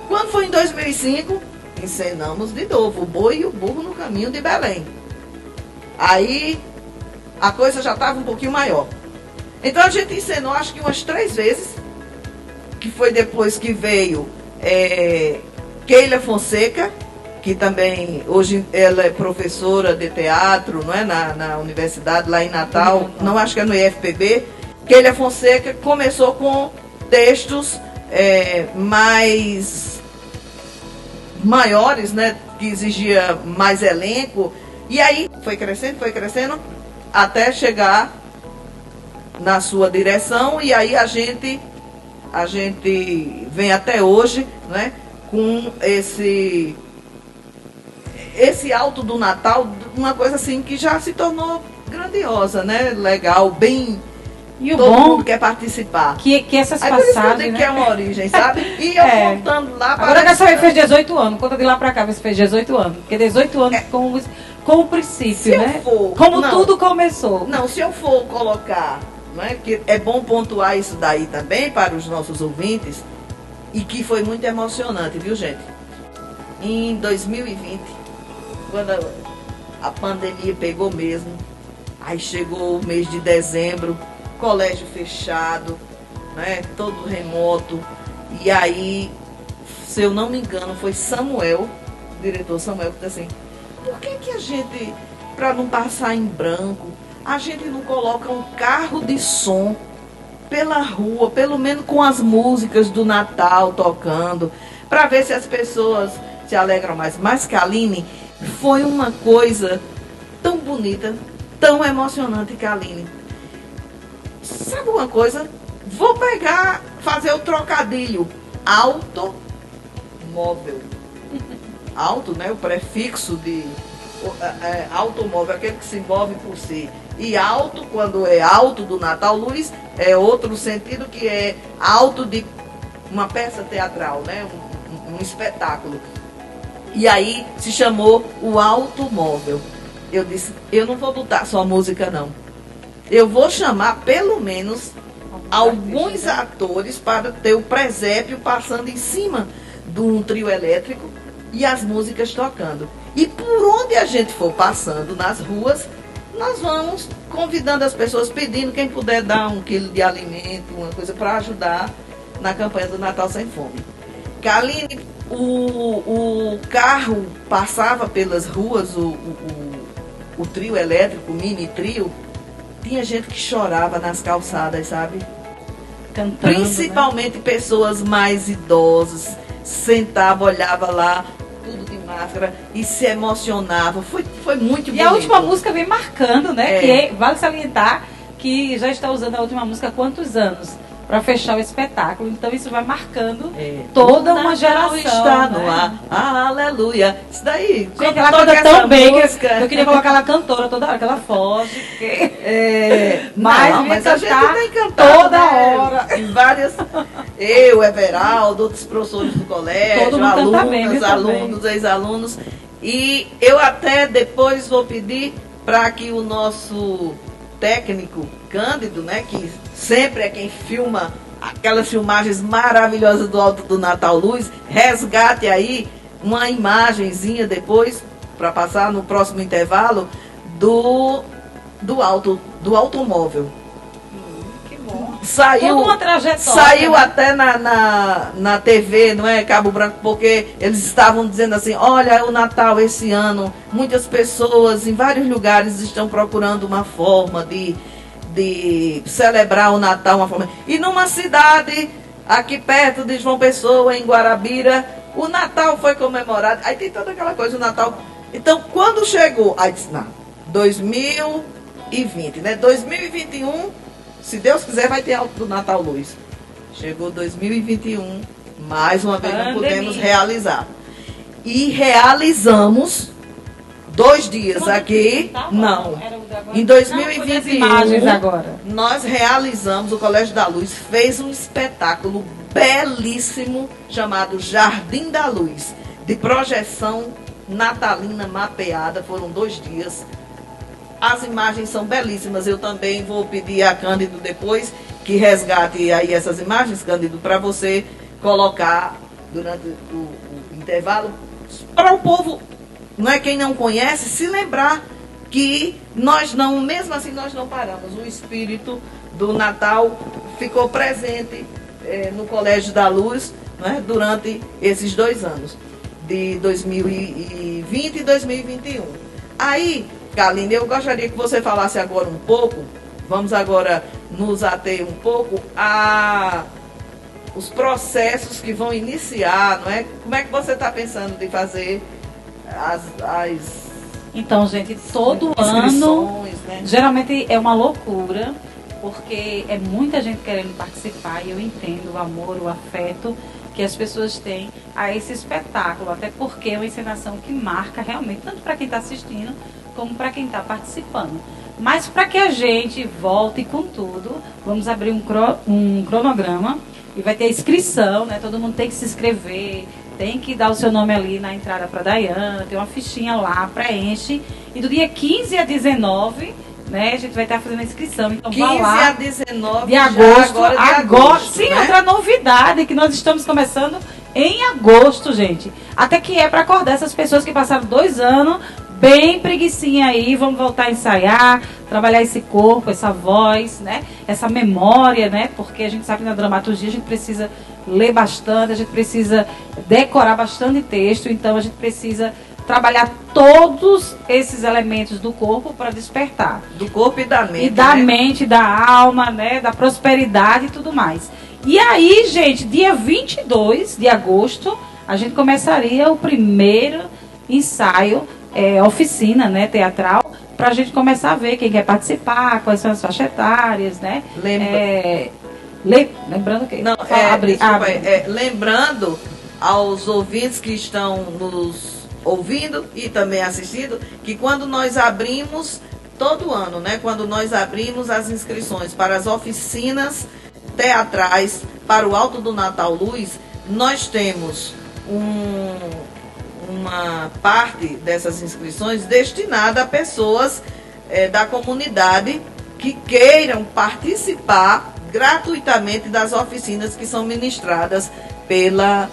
Quando foi em 2005, encenamos de novo O Boi e o Burro no Caminho de Belém. Aí, a coisa já estava um pouquinho maior. Então, a gente encenou, acho que umas 3 vezes. Que foi depois que veio... Keila Fonseca, que também hoje ela é professora de teatro, não é, na universidade lá em Natal, não acho que é no IFPB. Keila Fonseca começou com textos maiores, né, que exigia mais elenco, e aí foi crescendo até chegar na sua direção, e aí a gente vem até hoje, né, com esse Alto do Natal, uma coisa assim que já se tornou grandiosa, né, legal, bem... E o todo bom mundo quer participar. Que essas por isso que eu passagens, digo né? que é uma origem, sabe? E eu contando lá... Agora quero saber, fez 18 anos, conta de lá pra cá, você fez 18 anos. Porque 18 anos com o princípio, né? Tudo começou. Não, se eu for colocar... Não é? Que é bom pontuar isso daí também para os nossos ouvintes, e que foi muito emocionante, viu, gente? Em 2020, quando a pandemia pegou mesmo, aí chegou o mês de dezembro, colégio fechado, né? Todo remoto, e aí, se eu não me engano, foi Samuel, o diretor Samuel, que disse assim, por que a gente, para não passar em branco, a gente não coloca um carro de som pela rua, pelo menos com as músicas do Natal tocando, para ver se as pessoas se alegram mais. Mas, Kaline, foi uma coisa tão bonita, tão emocionante, Kaline. Sabe uma coisa? Vou fazer o trocadilho. Automóvel. auto, né, o prefixo de automóvel, aquele que se move por si. E alto, quando é alto do Natal Luz, é outro sentido que é alto de uma peça teatral, né, um espetáculo. E aí se chamou o automóvel. Eu disse, eu não vou botar só música não. Eu vou chamar pelo menos alguns atores para ter o presépio passando em cima de um trio elétrico e as músicas tocando. E por onde a gente for passando nas ruas, nós vamos convidando as pessoas, pedindo quem puder dar 1 quilo de alimento, uma coisa para ajudar na campanha do Natal Sem Fome. Kaline, o carro passava pelas ruas, o trio elétrico, o mini trio, tinha gente que chorava nas calçadas, sabe? Cantando, Principalmente, né? Pessoas mais idosas, sentava, olhava lá, tudo de máscara, e se emocionava. Foi muito bonito. E a última música vem marcando, né? Que vale salientar que já está usando a última música há quantos anos? Para fechar o espetáculo. Então isso vai marcando toda uma geração. Está né? no ar. Aleluia. Isso daí. Gente, ela canta tão bem que eu queria colocar ela cantora toda hora, que ela foge. Porque... mas a gente tem cantado toda hora. Em várias. Eu, Everaldo, outros professores do colégio, alunos, ex-alunos. E eu até depois vou pedir para que o nosso técnico Cândido, né, que sempre é quem filma aquelas filmagens maravilhosas do Alto do Natal Luz, resgate aí uma imagenzinha depois, para passar no próximo intervalo, do automóvel. Que bom. Saiu, toda uma trajetória, saiu, né? até na TV, não é, Cabo Branco, porque eles estavam dizendo assim, olha, o Natal esse ano, muitas pessoas em vários lugares estão procurando uma forma de celebrar o Natal, uma forma. E numa cidade aqui perto de João Pessoa, em Guarabira, o Natal foi comemorado. Aí tem toda aquela coisa, o Natal. Então, quando chegou, aí disse, não, 2020, né? 2021, se Deus quiser, vai ter Alto do Natal Luz. Chegou 2021, mais uma vez não pudemos realizar. E realizamos 2 dias aqui. Não. Em 2021, imagens agora. Nós realizamos, o Colégio da Luz fez um espetáculo belíssimo chamado Jardim da Luz, de projeção natalina mapeada. Foram 2 dias. As imagens são belíssimas. Eu também vou pedir a Cândido depois que resgate aí essas imagens, Cândido, para você colocar durante o intervalo, para o povo, não é, quem não conhece, se lembrar que nós não, mesmo assim nós não paramos. O espírito do Natal ficou presente no Colégio da Luz, não é, durante esses 2 anos, de 2020 e 2021. Aí, Kaline, eu gostaria que você falasse agora um pouco, vamos agora nos ater um pouco a os processos que vão iniciar, não é? Como é que você está pensando de fazer as Então, gente, todo ano, né? Geralmente é uma loucura, porque é muita gente querendo participar, e eu entendo o amor, o afeto que as pessoas têm a esse espetáculo, até porque é uma encenação que marca realmente, tanto para quem está assistindo, como para quem está participando. Mas para que a gente volte com tudo, vamos abrir um cronograma, e vai ter a inscrição, né? Todo mundo tem que se inscrever, tem que dar o seu nome ali na entrada para a Dayana, tem uma fichinha lá, preenche. E do dia 15 a 19, né, a gente vai estar fazendo a inscrição. Então, 15 vá lá, a 19 de agosto. Agora, sim, né? Outra novidade que nós estamos começando em agosto, gente. Até que é para acordar essas pessoas que passaram 2 anos bem preguicinha aí, vamos voltar a ensaiar, trabalhar esse corpo, essa voz, né? Essa memória, né? Porque a gente sabe que na dramaturgia a gente precisa ler bastante, a gente precisa decorar bastante texto, então a gente precisa trabalhar todos esses elementos do corpo para despertar. Do corpo e da mente. E da mente, da alma, né? Da prosperidade e tudo mais. E aí, gente, dia 22 de agosto, a gente começaria o primeiro ensaio, oficina, né, teatral, para a gente começar a ver quem quer participar, quais são as faixas etárias, né? Lembrando que... Lembrando aos ouvintes que estão nos ouvindo e também assistindo, que quando nós abrimos, todo ano, né? Quando nós abrimos as inscrições para as oficinas teatrais para o Alto do Natal Luz, nós temos uma parte dessas inscrições destinada a pessoas da comunidade que queiram participar gratuitamente das oficinas que são ministradas pela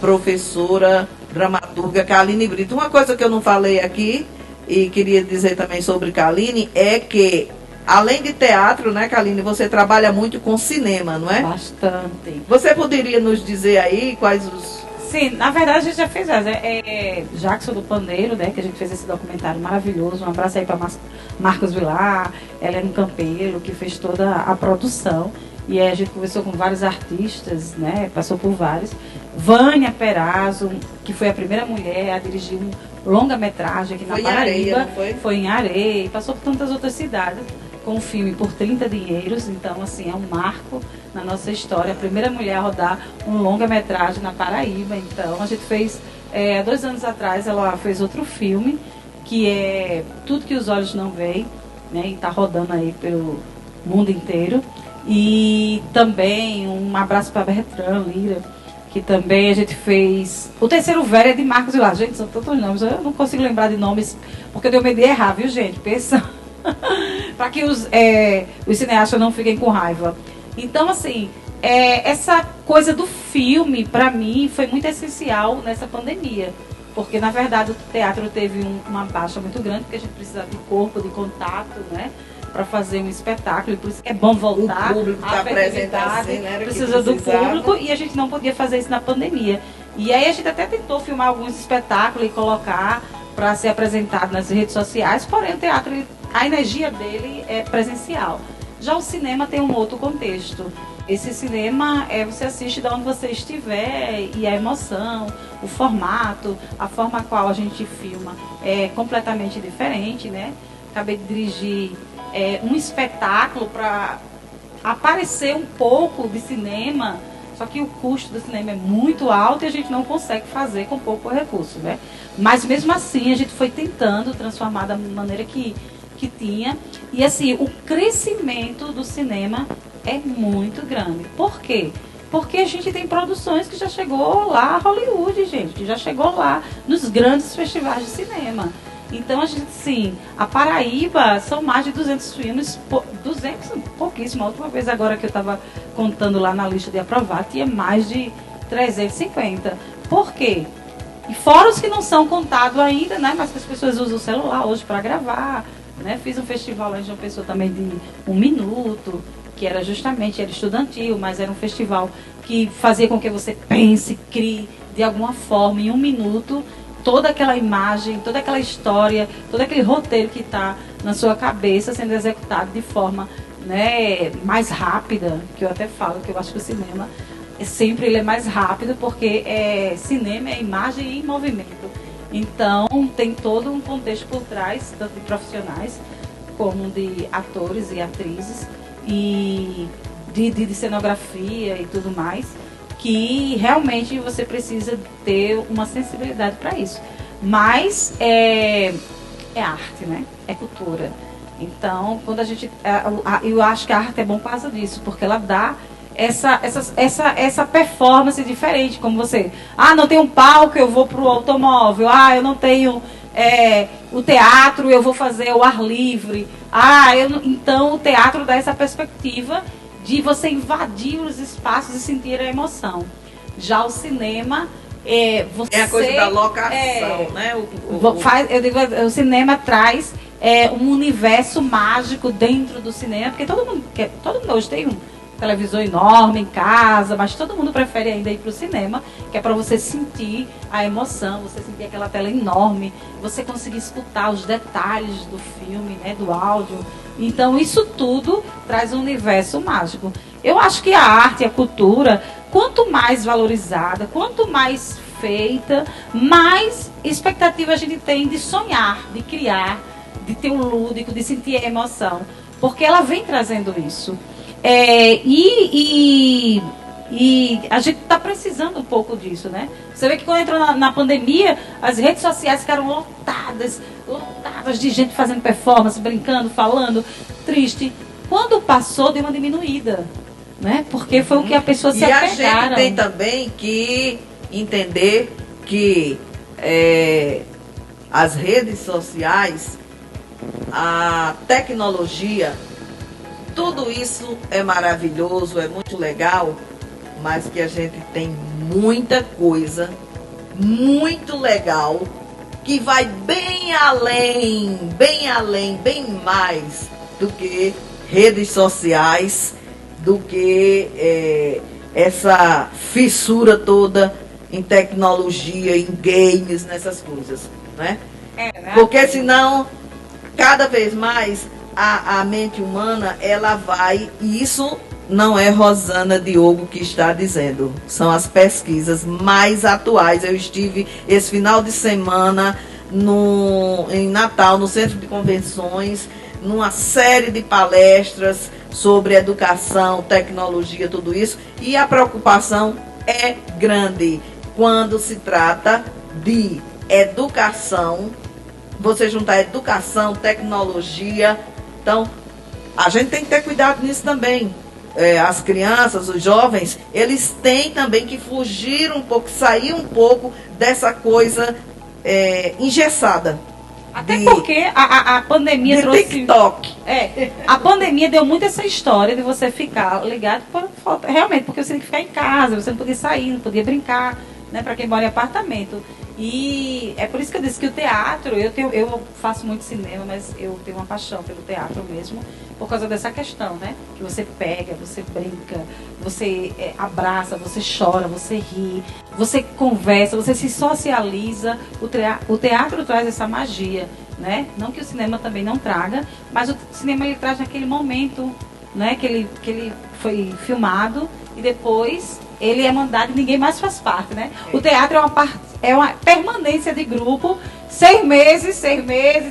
professora dramaturga Kaline Brito. Uma coisa que eu não falei aqui e queria dizer também sobre Kaline é que, além de teatro, né, Kaline, você trabalha muito com cinema, não é? Bastante. Você poderia nos dizer aí quais os... Sim, na verdade a gente já fez Jackson do Pandeiro, né, que a gente fez esse documentário maravilhoso. Um abraço aí para Marcos Vilar, Helena Campelo, que fez toda a produção. E a gente conversou com vários artistas, né, passou por vários. Vânia Perazzo, que foi a primeira mulher a dirigir um longa-metragem aqui na Paraíba. Areia, não foi? Foi em Areia, e passou por tantas outras cidades com o filme Por 30 Dinheiros. Então, assim, é um marco na nossa história. A primeira mulher a rodar um longa-metragem na Paraíba. Então, a gente fez, há 2 anos atrás, ela fez outro filme, que é Tudo que os Olhos Não Veem, né, e está rodando aí pelo mundo inteiro. E também um abraço para Bertrand Lira, que também a gente fez. O Terceiro Velho é de Marcos Vilar. Gente, são tantos nomes, eu não consigo lembrar de nomes, porque eu dei medo de errar, viu, gente? Pensa. Para que os cineastas não fiquem com raiva. Então, assim, essa coisa do filme, para mim, foi muito essencial nessa pandemia. Porque, na verdade, o teatro teve uma baixa muito grande, porque a gente precisa de corpo, de contato, né? Para fazer um espetáculo, e por isso que é bom voltar. O público está presente, assim, né? Precisa do público, e a gente não podia fazer isso na pandemia. E aí a gente até tentou filmar alguns espetáculos e colocar para ser apresentado nas redes sociais, porém o teatro, a energia dele é presencial. Já o cinema tem um outro contexto. Esse cinema você assiste de onde você estiver, e a emoção, o formato, a forma a qual a gente filma é completamente diferente, né? Acabei de dirigir um espetáculo para aparecer um pouco de cinema, só que o custo do cinema é muito alto e a gente não consegue fazer com pouco recurso, né? Mas mesmo assim a gente foi tentando transformar da maneira que tinha. E assim, o crescimento do cinema é muito grande. Por quê? Porque a gente tem produções que já chegou lá a Hollywood, gente, que já chegou lá nos grandes festivais de cinema. Então, a gente, sim, a Paraíba são mais de 200 filmes, 200, pouquíssimo. A última vez agora que eu estava contando lá na lista de aprovados, tinha mais de 350. Por quê? E fora os que não são contados ainda, né? Mas que as pessoas usam o celular hoje para gravar, né? Fiz um festival lá em João Pessoa também de 1 minuto, que era estudantil, mas era um festival que fazia com que você pense, crie de alguma forma em 1 minuto, toda aquela imagem, toda aquela história, todo aquele roteiro que está na sua cabeça sendo executado de forma, né, mais rápida, que eu até falo que eu acho que o cinema sempre ele é mais rápido, porque cinema é imagem em movimento. Então tem todo um contexto por trás, tanto de profissionais como de atores e atrizes, e de cenografia e tudo mais, que realmente você precisa ter uma sensibilidade para isso. Mas é arte, né? É cultura. Então, quando a gente... eu acho que a arte é bom por causa disso, porque ela dá essa performance diferente, como você... não tem um palco, eu vou pro automóvel. Eu não tenho o teatro, eu vou fazer o ar livre. Então, o teatro dá essa perspectiva de você invadir os espaços e sentir a emoção. Já o cinema, você... É a coisa da locação, né? O cinema traz um universo mágico dentro do cinema, porque todo mundo hoje tem um televisor enorme em casa, mas todo mundo prefere ainda ir para o cinema, que é para você sentir a emoção, você sentir aquela tela enorme, você conseguir escutar os detalhes do filme, né, do áudio. Então, isso tudo traz um universo mágico. Eu acho que a arte e a cultura, quanto mais valorizada, quanto mais feita, mais expectativa a gente tem de sonhar, de criar, de ter um lúdico, de sentir a emoção. Porque ela vem trazendo isso. E a gente está precisando um pouco disso, né? Você vê que quando entrou na pandemia, as redes sociais ficaram lotadas de gente fazendo performance, brincando, falando, triste. Quando passou, deu uma diminuída, né? Porque foi o que a pessoa se apegaram. E a gente tem também que entender que as redes sociais, a tecnologia, tudo isso é maravilhoso, é muito legal, mas que a gente tem muita coisa muito legal que vai bem além, bem mais do que redes sociais, do que essa fissura toda em tecnologia, em games, nessas coisas, né? Porque senão, cada vez mais, a mente humana, ela vai, e isso não é Rosana Diogo que está dizendo, são as pesquisas mais atuais. Eu estive esse final de semana em Natal, no Centro de Convenções, numa série de palestras sobre educação, tecnologia, tudo isso, e a preocupação é grande quando se trata de educação. Você juntar educação, tecnologia, então a gente tem que ter cuidado nisso também. As crianças, os jovens, eles têm também que fugir um pouco, sair um pouco dessa coisa engessada. Até porque a pandemia trouxe... TikTok. A pandemia deu muito essa história de você ficar ligado por falta. Realmente, porque você tem que ficar em casa, você não podia sair, não podia brincar, né, para quem mora em apartamento. E é por isso que eu disse que o teatro, eu faço muito cinema, mas eu tenho uma paixão pelo teatro mesmo, por causa dessa questão, né? Que você pega, você brinca, você abraça, você chora, você ri, você conversa, você se socializa. O teatro traz essa magia, né? Não que o cinema também não traga, mas o cinema ele traz naquele momento, né? Que ele foi filmado e depois ele é mandado e ninguém mais faz parte, né? O teatro é uma permanência de grupo, 6 meses,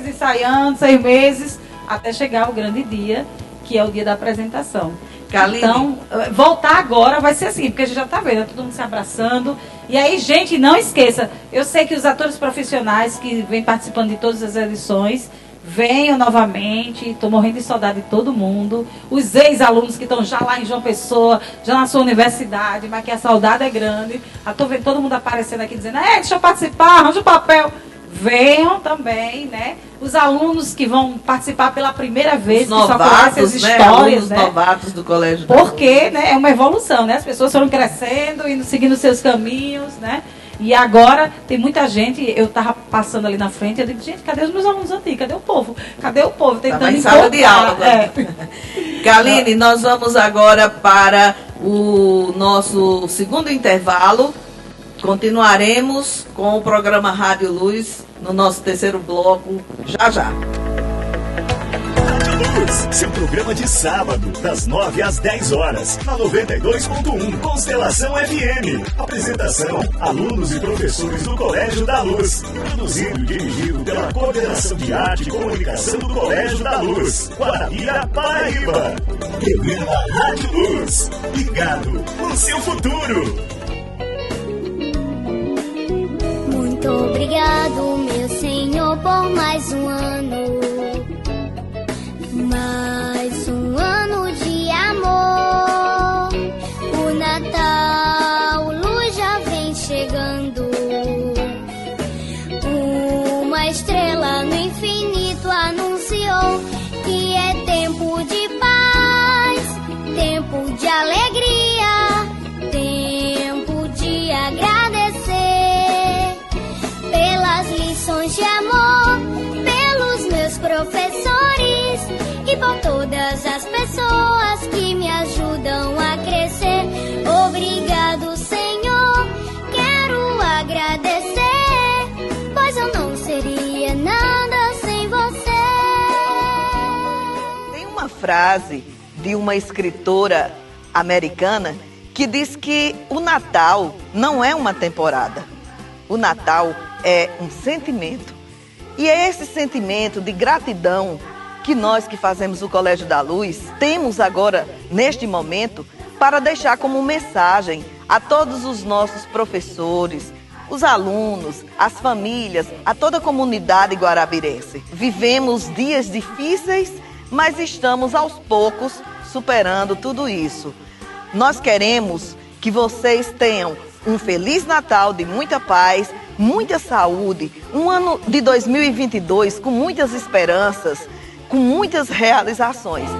ensaiando, 6 meses, até chegar o grande dia, que é o dia da apresentação. Kaline. Então, voltar agora vai ser assim, porque a gente já está vendo, todo mundo se abraçando. E aí, gente, não esqueça, eu sei que os atores profissionais que vêm participando de todas as edições, venham novamente, estou morrendo de saudade de todo mundo. Os ex-alunos que estão já lá em João Pessoa, já na sua universidade, mas que a saudade é grande. Estou vendo todo mundo aparecendo aqui dizendo, deixa eu participar, arranja o papel. Venham também, né? Os alunos que vão participar pela primeira vez, os novatos, que só conhecem as histórias, né? Os novatos do colégio. Porque, né, é uma evolução, né? As pessoas foram crescendo, indo seguindo seus caminhos, né? E agora tem muita gente, eu estava passando ali na frente, eu digo, gente, cadê os meus alunos antigos? Cadê o povo? Cadê o povo? Tentando em sala de aula. Kaline, nós vamos agora para o nosso segundo intervalo. Continuaremos com o programa Rádio Luz no nosso terceiro bloco, já. Rádio Luz, seu programa de sábado, das 9 às 10 horas, na 92.1 Constelação FM. Apresentação, alunos e professores do Colégio da Luz. Produzido e dirigido pela Coordenação de Arte e Comunicação do Colégio da Luz, Guarabira, Paraíba. Programa Rádio Luz, ligado no seu futuro. Muito obrigado, meu Senhor, por mais um ano. Mais um ano de amor. O Natal, luz já vem chegando. Uma estrela no infinito anunciou que é tempo de paz, tempo de alegria, tempo de agradecer pelas lições de amor, pelos meus professores e por todas as pessoas que me ajudam a crescer. Obrigado, Senhor, quero agradecer, pois eu não seria nada sem você. Tem uma frase de uma escritora americana que diz que o Natal não é uma temporada. O Natal é um sentimento. E é esse sentimento de gratidão que nós que fazemos o Colégio da Luz temos agora, neste momento, para deixar como mensagem a todos os nossos professores, os alunos, as famílias, a toda a comunidade guarabirense. Vivemos dias difíceis, mas estamos aos poucos superando tudo isso. Nós queremos que vocês tenham um Feliz Natal de muita paz, muita saúde, um ano de 2022 com muitas esperanças, com muitas realizações.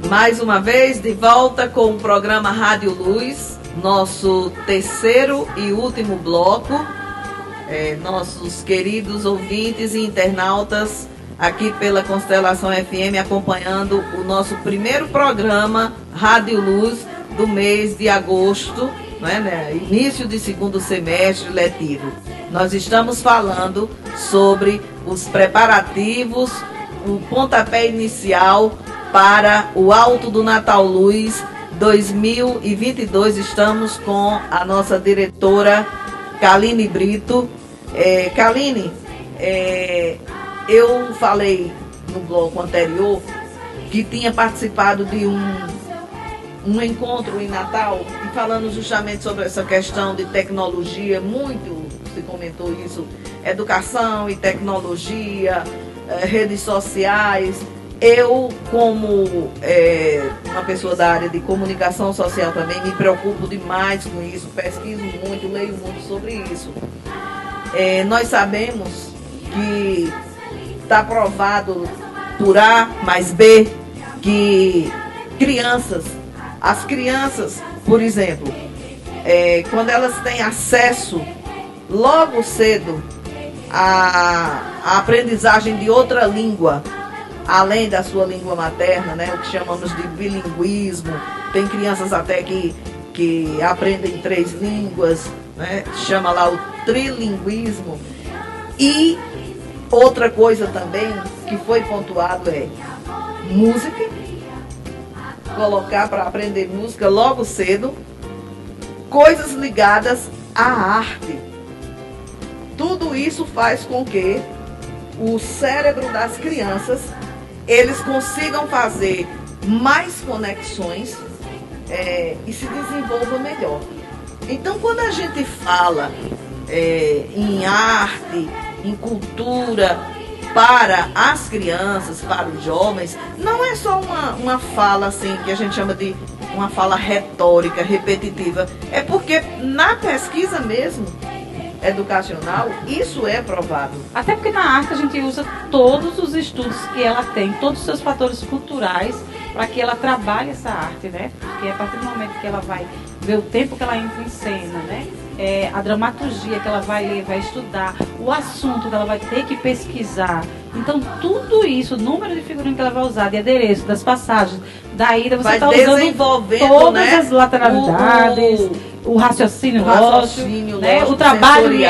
Mais uma vez, de volta com o programa Rádio Luz, nosso terceiro e último bloco. Nossos queridos ouvintes e internautas aqui pela Constelação FM acompanhando o nosso primeiro programa Rádio Luz do mês de agosto, início de segundo semestre letivo. Nós estamos falando sobre os preparativos, o pontapé inicial para o Alto do Natal Luz 2022. Estamos com a nossa diretora Kaline Brito. Kaline, eu falei no bloco anterior que tinha participado de um encontro em Natal e falando justamente sobre essa questão de tecnologia, muito se comentou isso, educação e tecnologia, redes sociais. Eu, como uma pessoa da área de comunicação social também, me preocupo demais com isso, pesquiso muito, leio muito sobre isso. Nós sabemos que está provado por A mais B que as crianças, por exemplo, quando elas têm acesso logo cedo à aprendizagem de outra língua, além da sua língua materna, o que chamamos de bilinguismo, tem crianças até que aprendem 3 línguas, chama lá o trilinguismo. E outra coisa também que foi pontuado é música, colocar para aprender música logo cedo, coisas ligadas à arte. Tudo isso faz com que o cérebro das crianças eles consigam fazer mais conexões e se desenvolvam melhor. Então, quando a gente fala em arte, em cultura para as crianças, para os jovens, não é só uma fala assim que a gente chama de uma fala retórica, repetitiva. É porque na pesquisa mesmo educacional, isso é provado. Até porque na arte a gente usa todos os estudos que ela tem, todos os seus fatores culturais, para que ela trabalhe essa arte, Porque a partir do momento que ela vai ver o tempo que ela entra em cena, a dramaturgia que ela vai ler, vai estudar, o assunto que ela vai ter que pesquisar. Então, tudo isso, o número de figurinhas que ela vai usar, de adereço, das passagens, daí você está usando todas as lateralidades, o raciocínio lógico, o trabalho em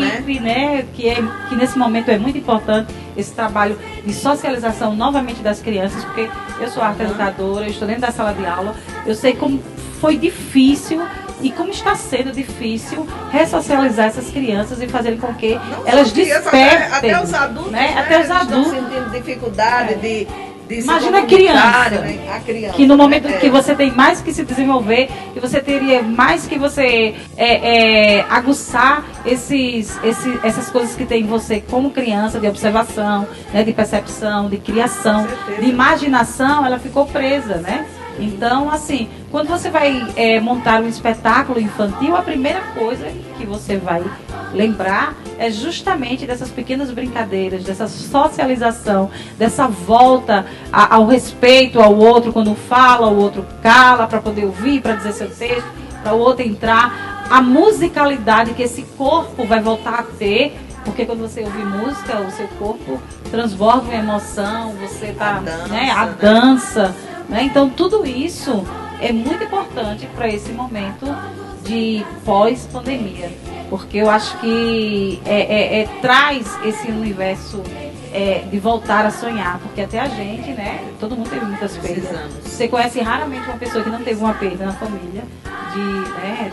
equipe, que nesse momento é muito importante, esse trabalho de socialização novamente das crianças, porque eu sou arte educadora, eu estou dentro da sala de aula, eu sei como foi difícil e como está sendo difícil ressocializar essas crianças e fazerem com que elas despertem. Até os adultos, até os adultos estão sentindo dificuldade de imagina a criança, que no momento que você tem mais que se desenvolver, que você teria mais que você aguçar essas coisas que tem em você como criança, de observação, de percepção, de criação, de imaginação, ela ficou presa, Então, assim, quando você vai montar um espetáculo infantil, a primeira coisa que você vai lembrar é justamente dessas pequenas brincadeiras, dessa socialização, dessa volta ao respeito ao outro, quando fala, o outro cala para poder ouvir, para dizer seu texto, para o outro entrar, a musicalidade que esse corpo vai voltar a ter, porque quando você ouve música, o seu corpo transborda uma emoção, você está, a dança. Então, tudo isso é muito importante para esse momento de pós-pandemia, porque eu acho que traz esse universo de voltar a sonhar, porque até a gente, todo mundo teve muitas perdas. Você conhece raramente uma pessoa que não teve uma perda na família,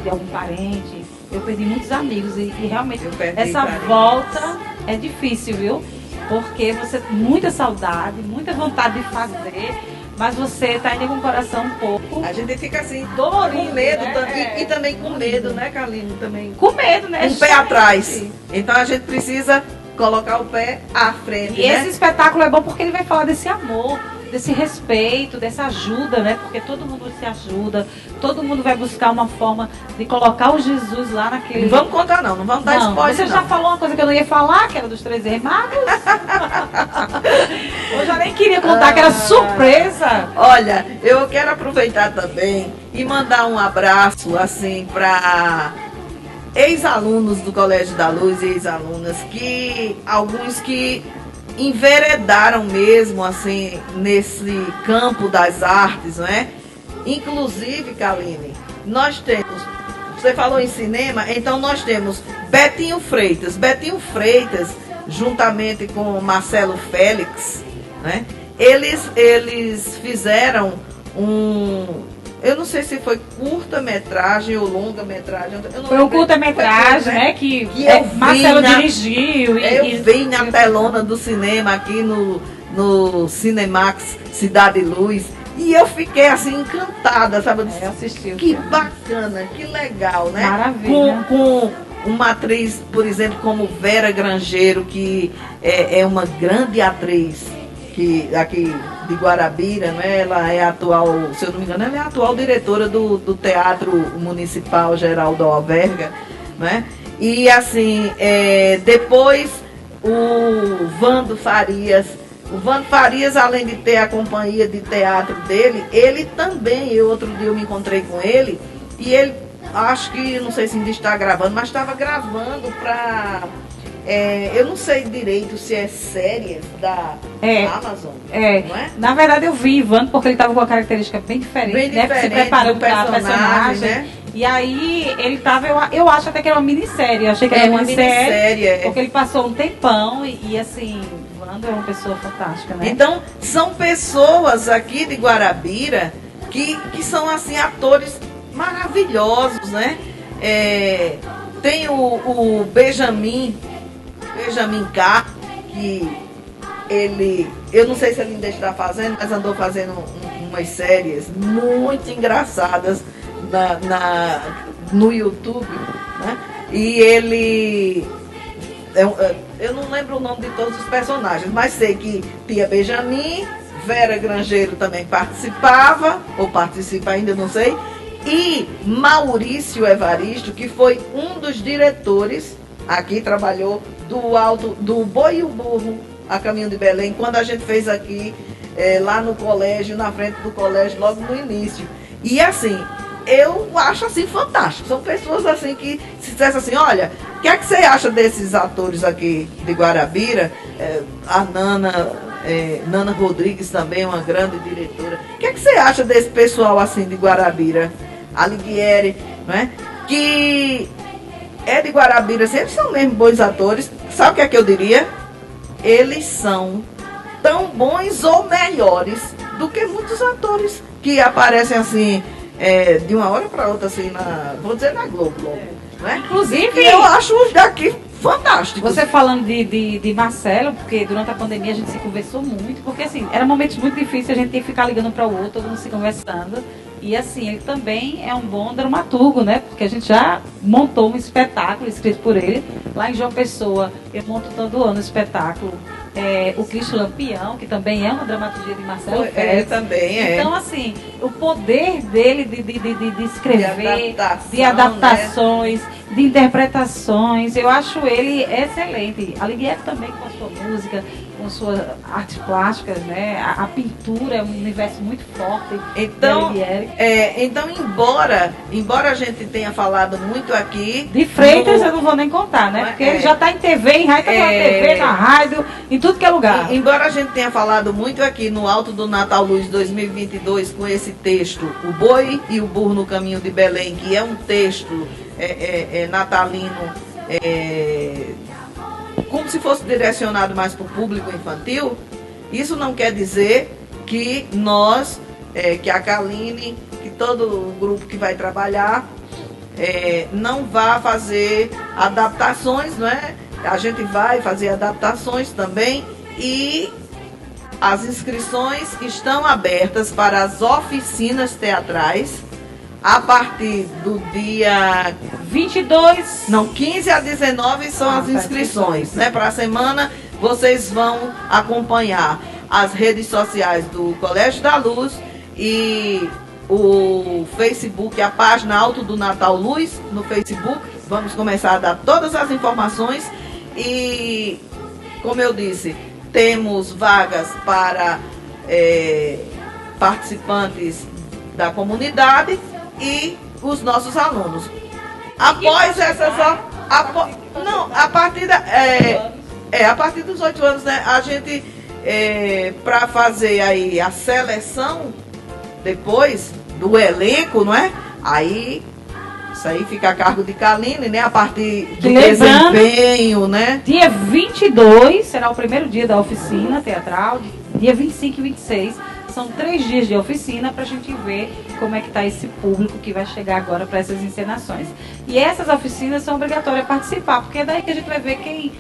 de algum parente, eu perdi muitos amigos e realmente Eu perdi essa parentes. volta é difícil, viu? Porque você tem muita saudade, muita vontade de fazer, mas você tá ainda com o coração um pouco A gente fica assim, dolorido, com medo, né? e também com medo, né, Carlinhos? Também com medo, né? um pé atrás. Então a gente precisa colocar o pé à frente, E né? esse espetáculo é bom porque ele vai falar desse amor, desse respeito, dessa ajuda, né? Porque todo mundo se ajuda, todo mundo vai buscar uma forma de colocar o Jesus lá naquele... Não vamos contar não vamos dar Não, spoiler você não. já falou uma coisa que eu não ia falar, que era dos 3 Magos. Eu já nem queria contar, que era surpresa. Olha, eu quero aproveitar também e mandar um abraço, assim, para ex-alunos do Colégio da Luz e ex-alunas, que alguns que enveredaram mesmo, assim, nesse campo das artes, não é? Inclusive, Kaline, nós temos, você falou em cinema, então nós temos Betinho Freitas. Betinho Freitas, juntamente com Marcelo Félix, né? Eles fizeram eu não sei se foi curta-metragem ou longa-metragem. Foi um curta-metragem, né? Que eu Marcelo dirigiu. Eu vi na telona do cinema aqui no Cinemax Cidade Luz. E eu fiquei assim encantada, sabe? Eu disse, Eu assisti o que filme. bacana, que legal, né? Maravilha. Com uma atriz, por exemplo, como Vera Grangeiro, que é uma grande atriz que aqui de Guarabira, né? Ela é atual, se eu não me engano, ela é a atual diretora do Teatro Municipal Geraldo Alverga, né? E assim, depois o Vando Farias. O Vando Farias, além de ter a companhia de teatro dele, ele também, outro dia eu me encontrei com ele, e ele, acho que, não sei se ainda está gravando, mas estava gravando para, eu não sei direito se é séries da Amazon, não é? Na verdade eu vi Ivan porque ele estava com uma característica bem diferente, Bem né? Se diferente preparando do para a personagem, personagem. né? E aí ele tava, eu acho até que era uma minissérie, eu achei que era uma minissérie, porque ele passou um tempão e assim, Wanda é uma pessoa fantástica, né? Então, são pessoas aqui de Guarabira que são assim atores maravilhosos, né? Tem o Benjamin K, que eu não sei se ele ainda está fazendo, mas andou fazendo umas séries muito engraçadas no YouTube, né? E ele, eu não lembro o nome de todos os personagens, mas sei que Tia Benjamin, Vera Grangeiro também participava, ou participa ainda, não sei, e Maurício Evaristo, que foi um dos diretores, aqui trabalhou do Boi e o Burro, a caminho de Belém, quando a gente fez aqui, lá no colégio, na frente do colégio, logo no início. E assim, eu acho assim fantástico. São pessoas assim que, se dissesse assim, olha, o que é que você acha desses atores aqui de Guarabira? A Nana Rodrigues também, uma grande diretora. O que é que você acha desse pessoal assim de Guarabira? Alighieri, não é? Que é de Guarabira, sempre são mesmo bons atores. Sabe o que é que eu diria? Eles são tão bons ou melhores do que muitos atores que aparecem assim, de uma hora para outra, assim, vou dizer na Globo, não é? Inclusive, e eu acho os daqui fantásticos. Você falando de Marcelo, porque durante a pandemia a gente se conversou muito, porque assim, eram momentos muito difíceis, a gente tinha que ficar ligando para o outro, todo mundo se conversando. E assim, ele também é um bom dramaturgo, né? Porque a gente já montou um espetáculo escrito por ele. Lá em João Pessoa, eu monto todo ano o espetáculo. O Cristo Lampião, que também é uma dramaturgia de Marcelo Félix. Também é. Então, assim, o poder dele de escrever, de adaptações, de interpretações, eu acho ele excelente. Alighieri também com a sua música, com suas artes plásticas, né? A pintura é um universo muito forte. Então, embora a gente tenha falado muito aqui... De Freitas eu não vou nem contar, né? Porque ele já está em TV, em rádio, tá na TV, na rádio, em tudo que é lugar. Embora a gente tenha falado muito aqui no Alto do Natal Luz 2022 com esse texto, O Boi e o Burro no Caminho de Belém, que é um texto natalino, como se fosse direcionado mais para o público infantil, isso não quer dizer que nós, que a Kaline, que todo o grupo que vai trabalhar, não vá fazer adaptações, não é? A gente vai fazer adaptações também e as inscrições estão abertas para as oficinas teatrais a partir do dia 22. Não, 15 a 19 são as inscrições, né? Para a semana vocês vão acompanhar as redes sociais do Colégio da Luz e o Facebook, a página Alto do Natal Luz no Facebook. Vamos começar a dar todas as informações e, como eu disse, temos vagas para participantes da comunidade e os nossos alunos. Após essas a partir dos 8 anos, né? A gente para fazer aí a seleção depois do elenco, não é? Aí isso aí fica a cargo de Kaline, né? A partir do desempenho, né? Dia 22 será o primeiro dia da oficina teatral. Dia 25 e 26 são 3 dias de oficina para a gente ver como é que está esse público que vai chegar agora para essas encenações. E essas oficinas são obrigatórias a participar, porque é daí que a gente vai ver quem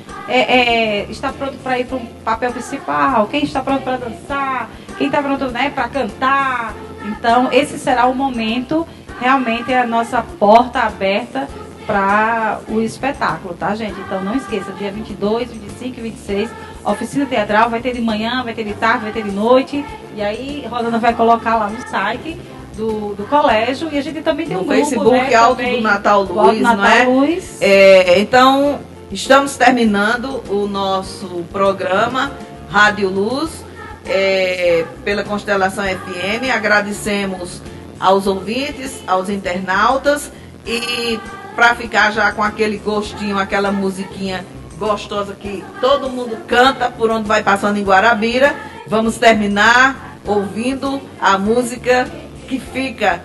está pronto para ir para um papel principal, quem está pronto para dançar, quem está pronto, né, para cantar. Então, esse será o momento, realmente é a nossa porta aberta para o espetáculo, tá, gente? Então, não esqueça, dia 22, 25 e 26, oficina teatral, vai ter de manhã, vai ter de tarde, vai ter de noite, e aí Rosana vai colocar lá no site do colégio, e a gente também tem um grupo, Facebook, né, Alto do Natal Luz, Alto Natal não é? Luz. Então, estamos terminando o nosso programa Rádio Luz, pela Constelação FM. Agradecemos aos ouvintes, aos internautas, e para ficar já com aquele gostinho, aquela musiquinha gostosa que todo mundo canta por onde vai passando em Guarabira, vamos terminar ouvindo a música que fica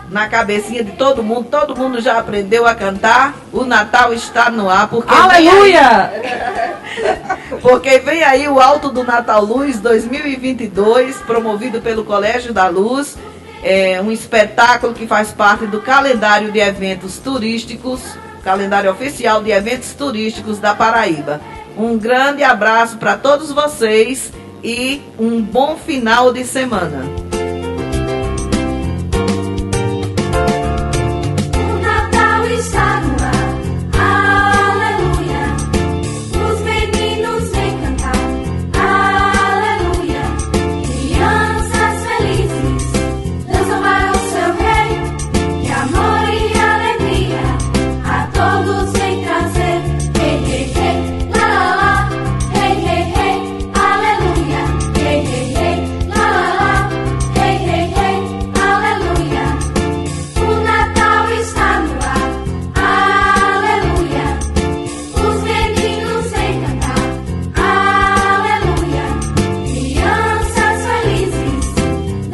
na cabecinha de todo mundo já aprendeu a cantar. O Natal está no ar, porque aleluia! Porque vem aí o Alto do Natal Luz 2022, promovido pelo Colégio da Luz. É um espetáculo que faz parte do calendário de eventos turísticos, calendário oficial de eventos turísticos da Paraíba. Um grande abraço para todos vocês e um bom final de semana.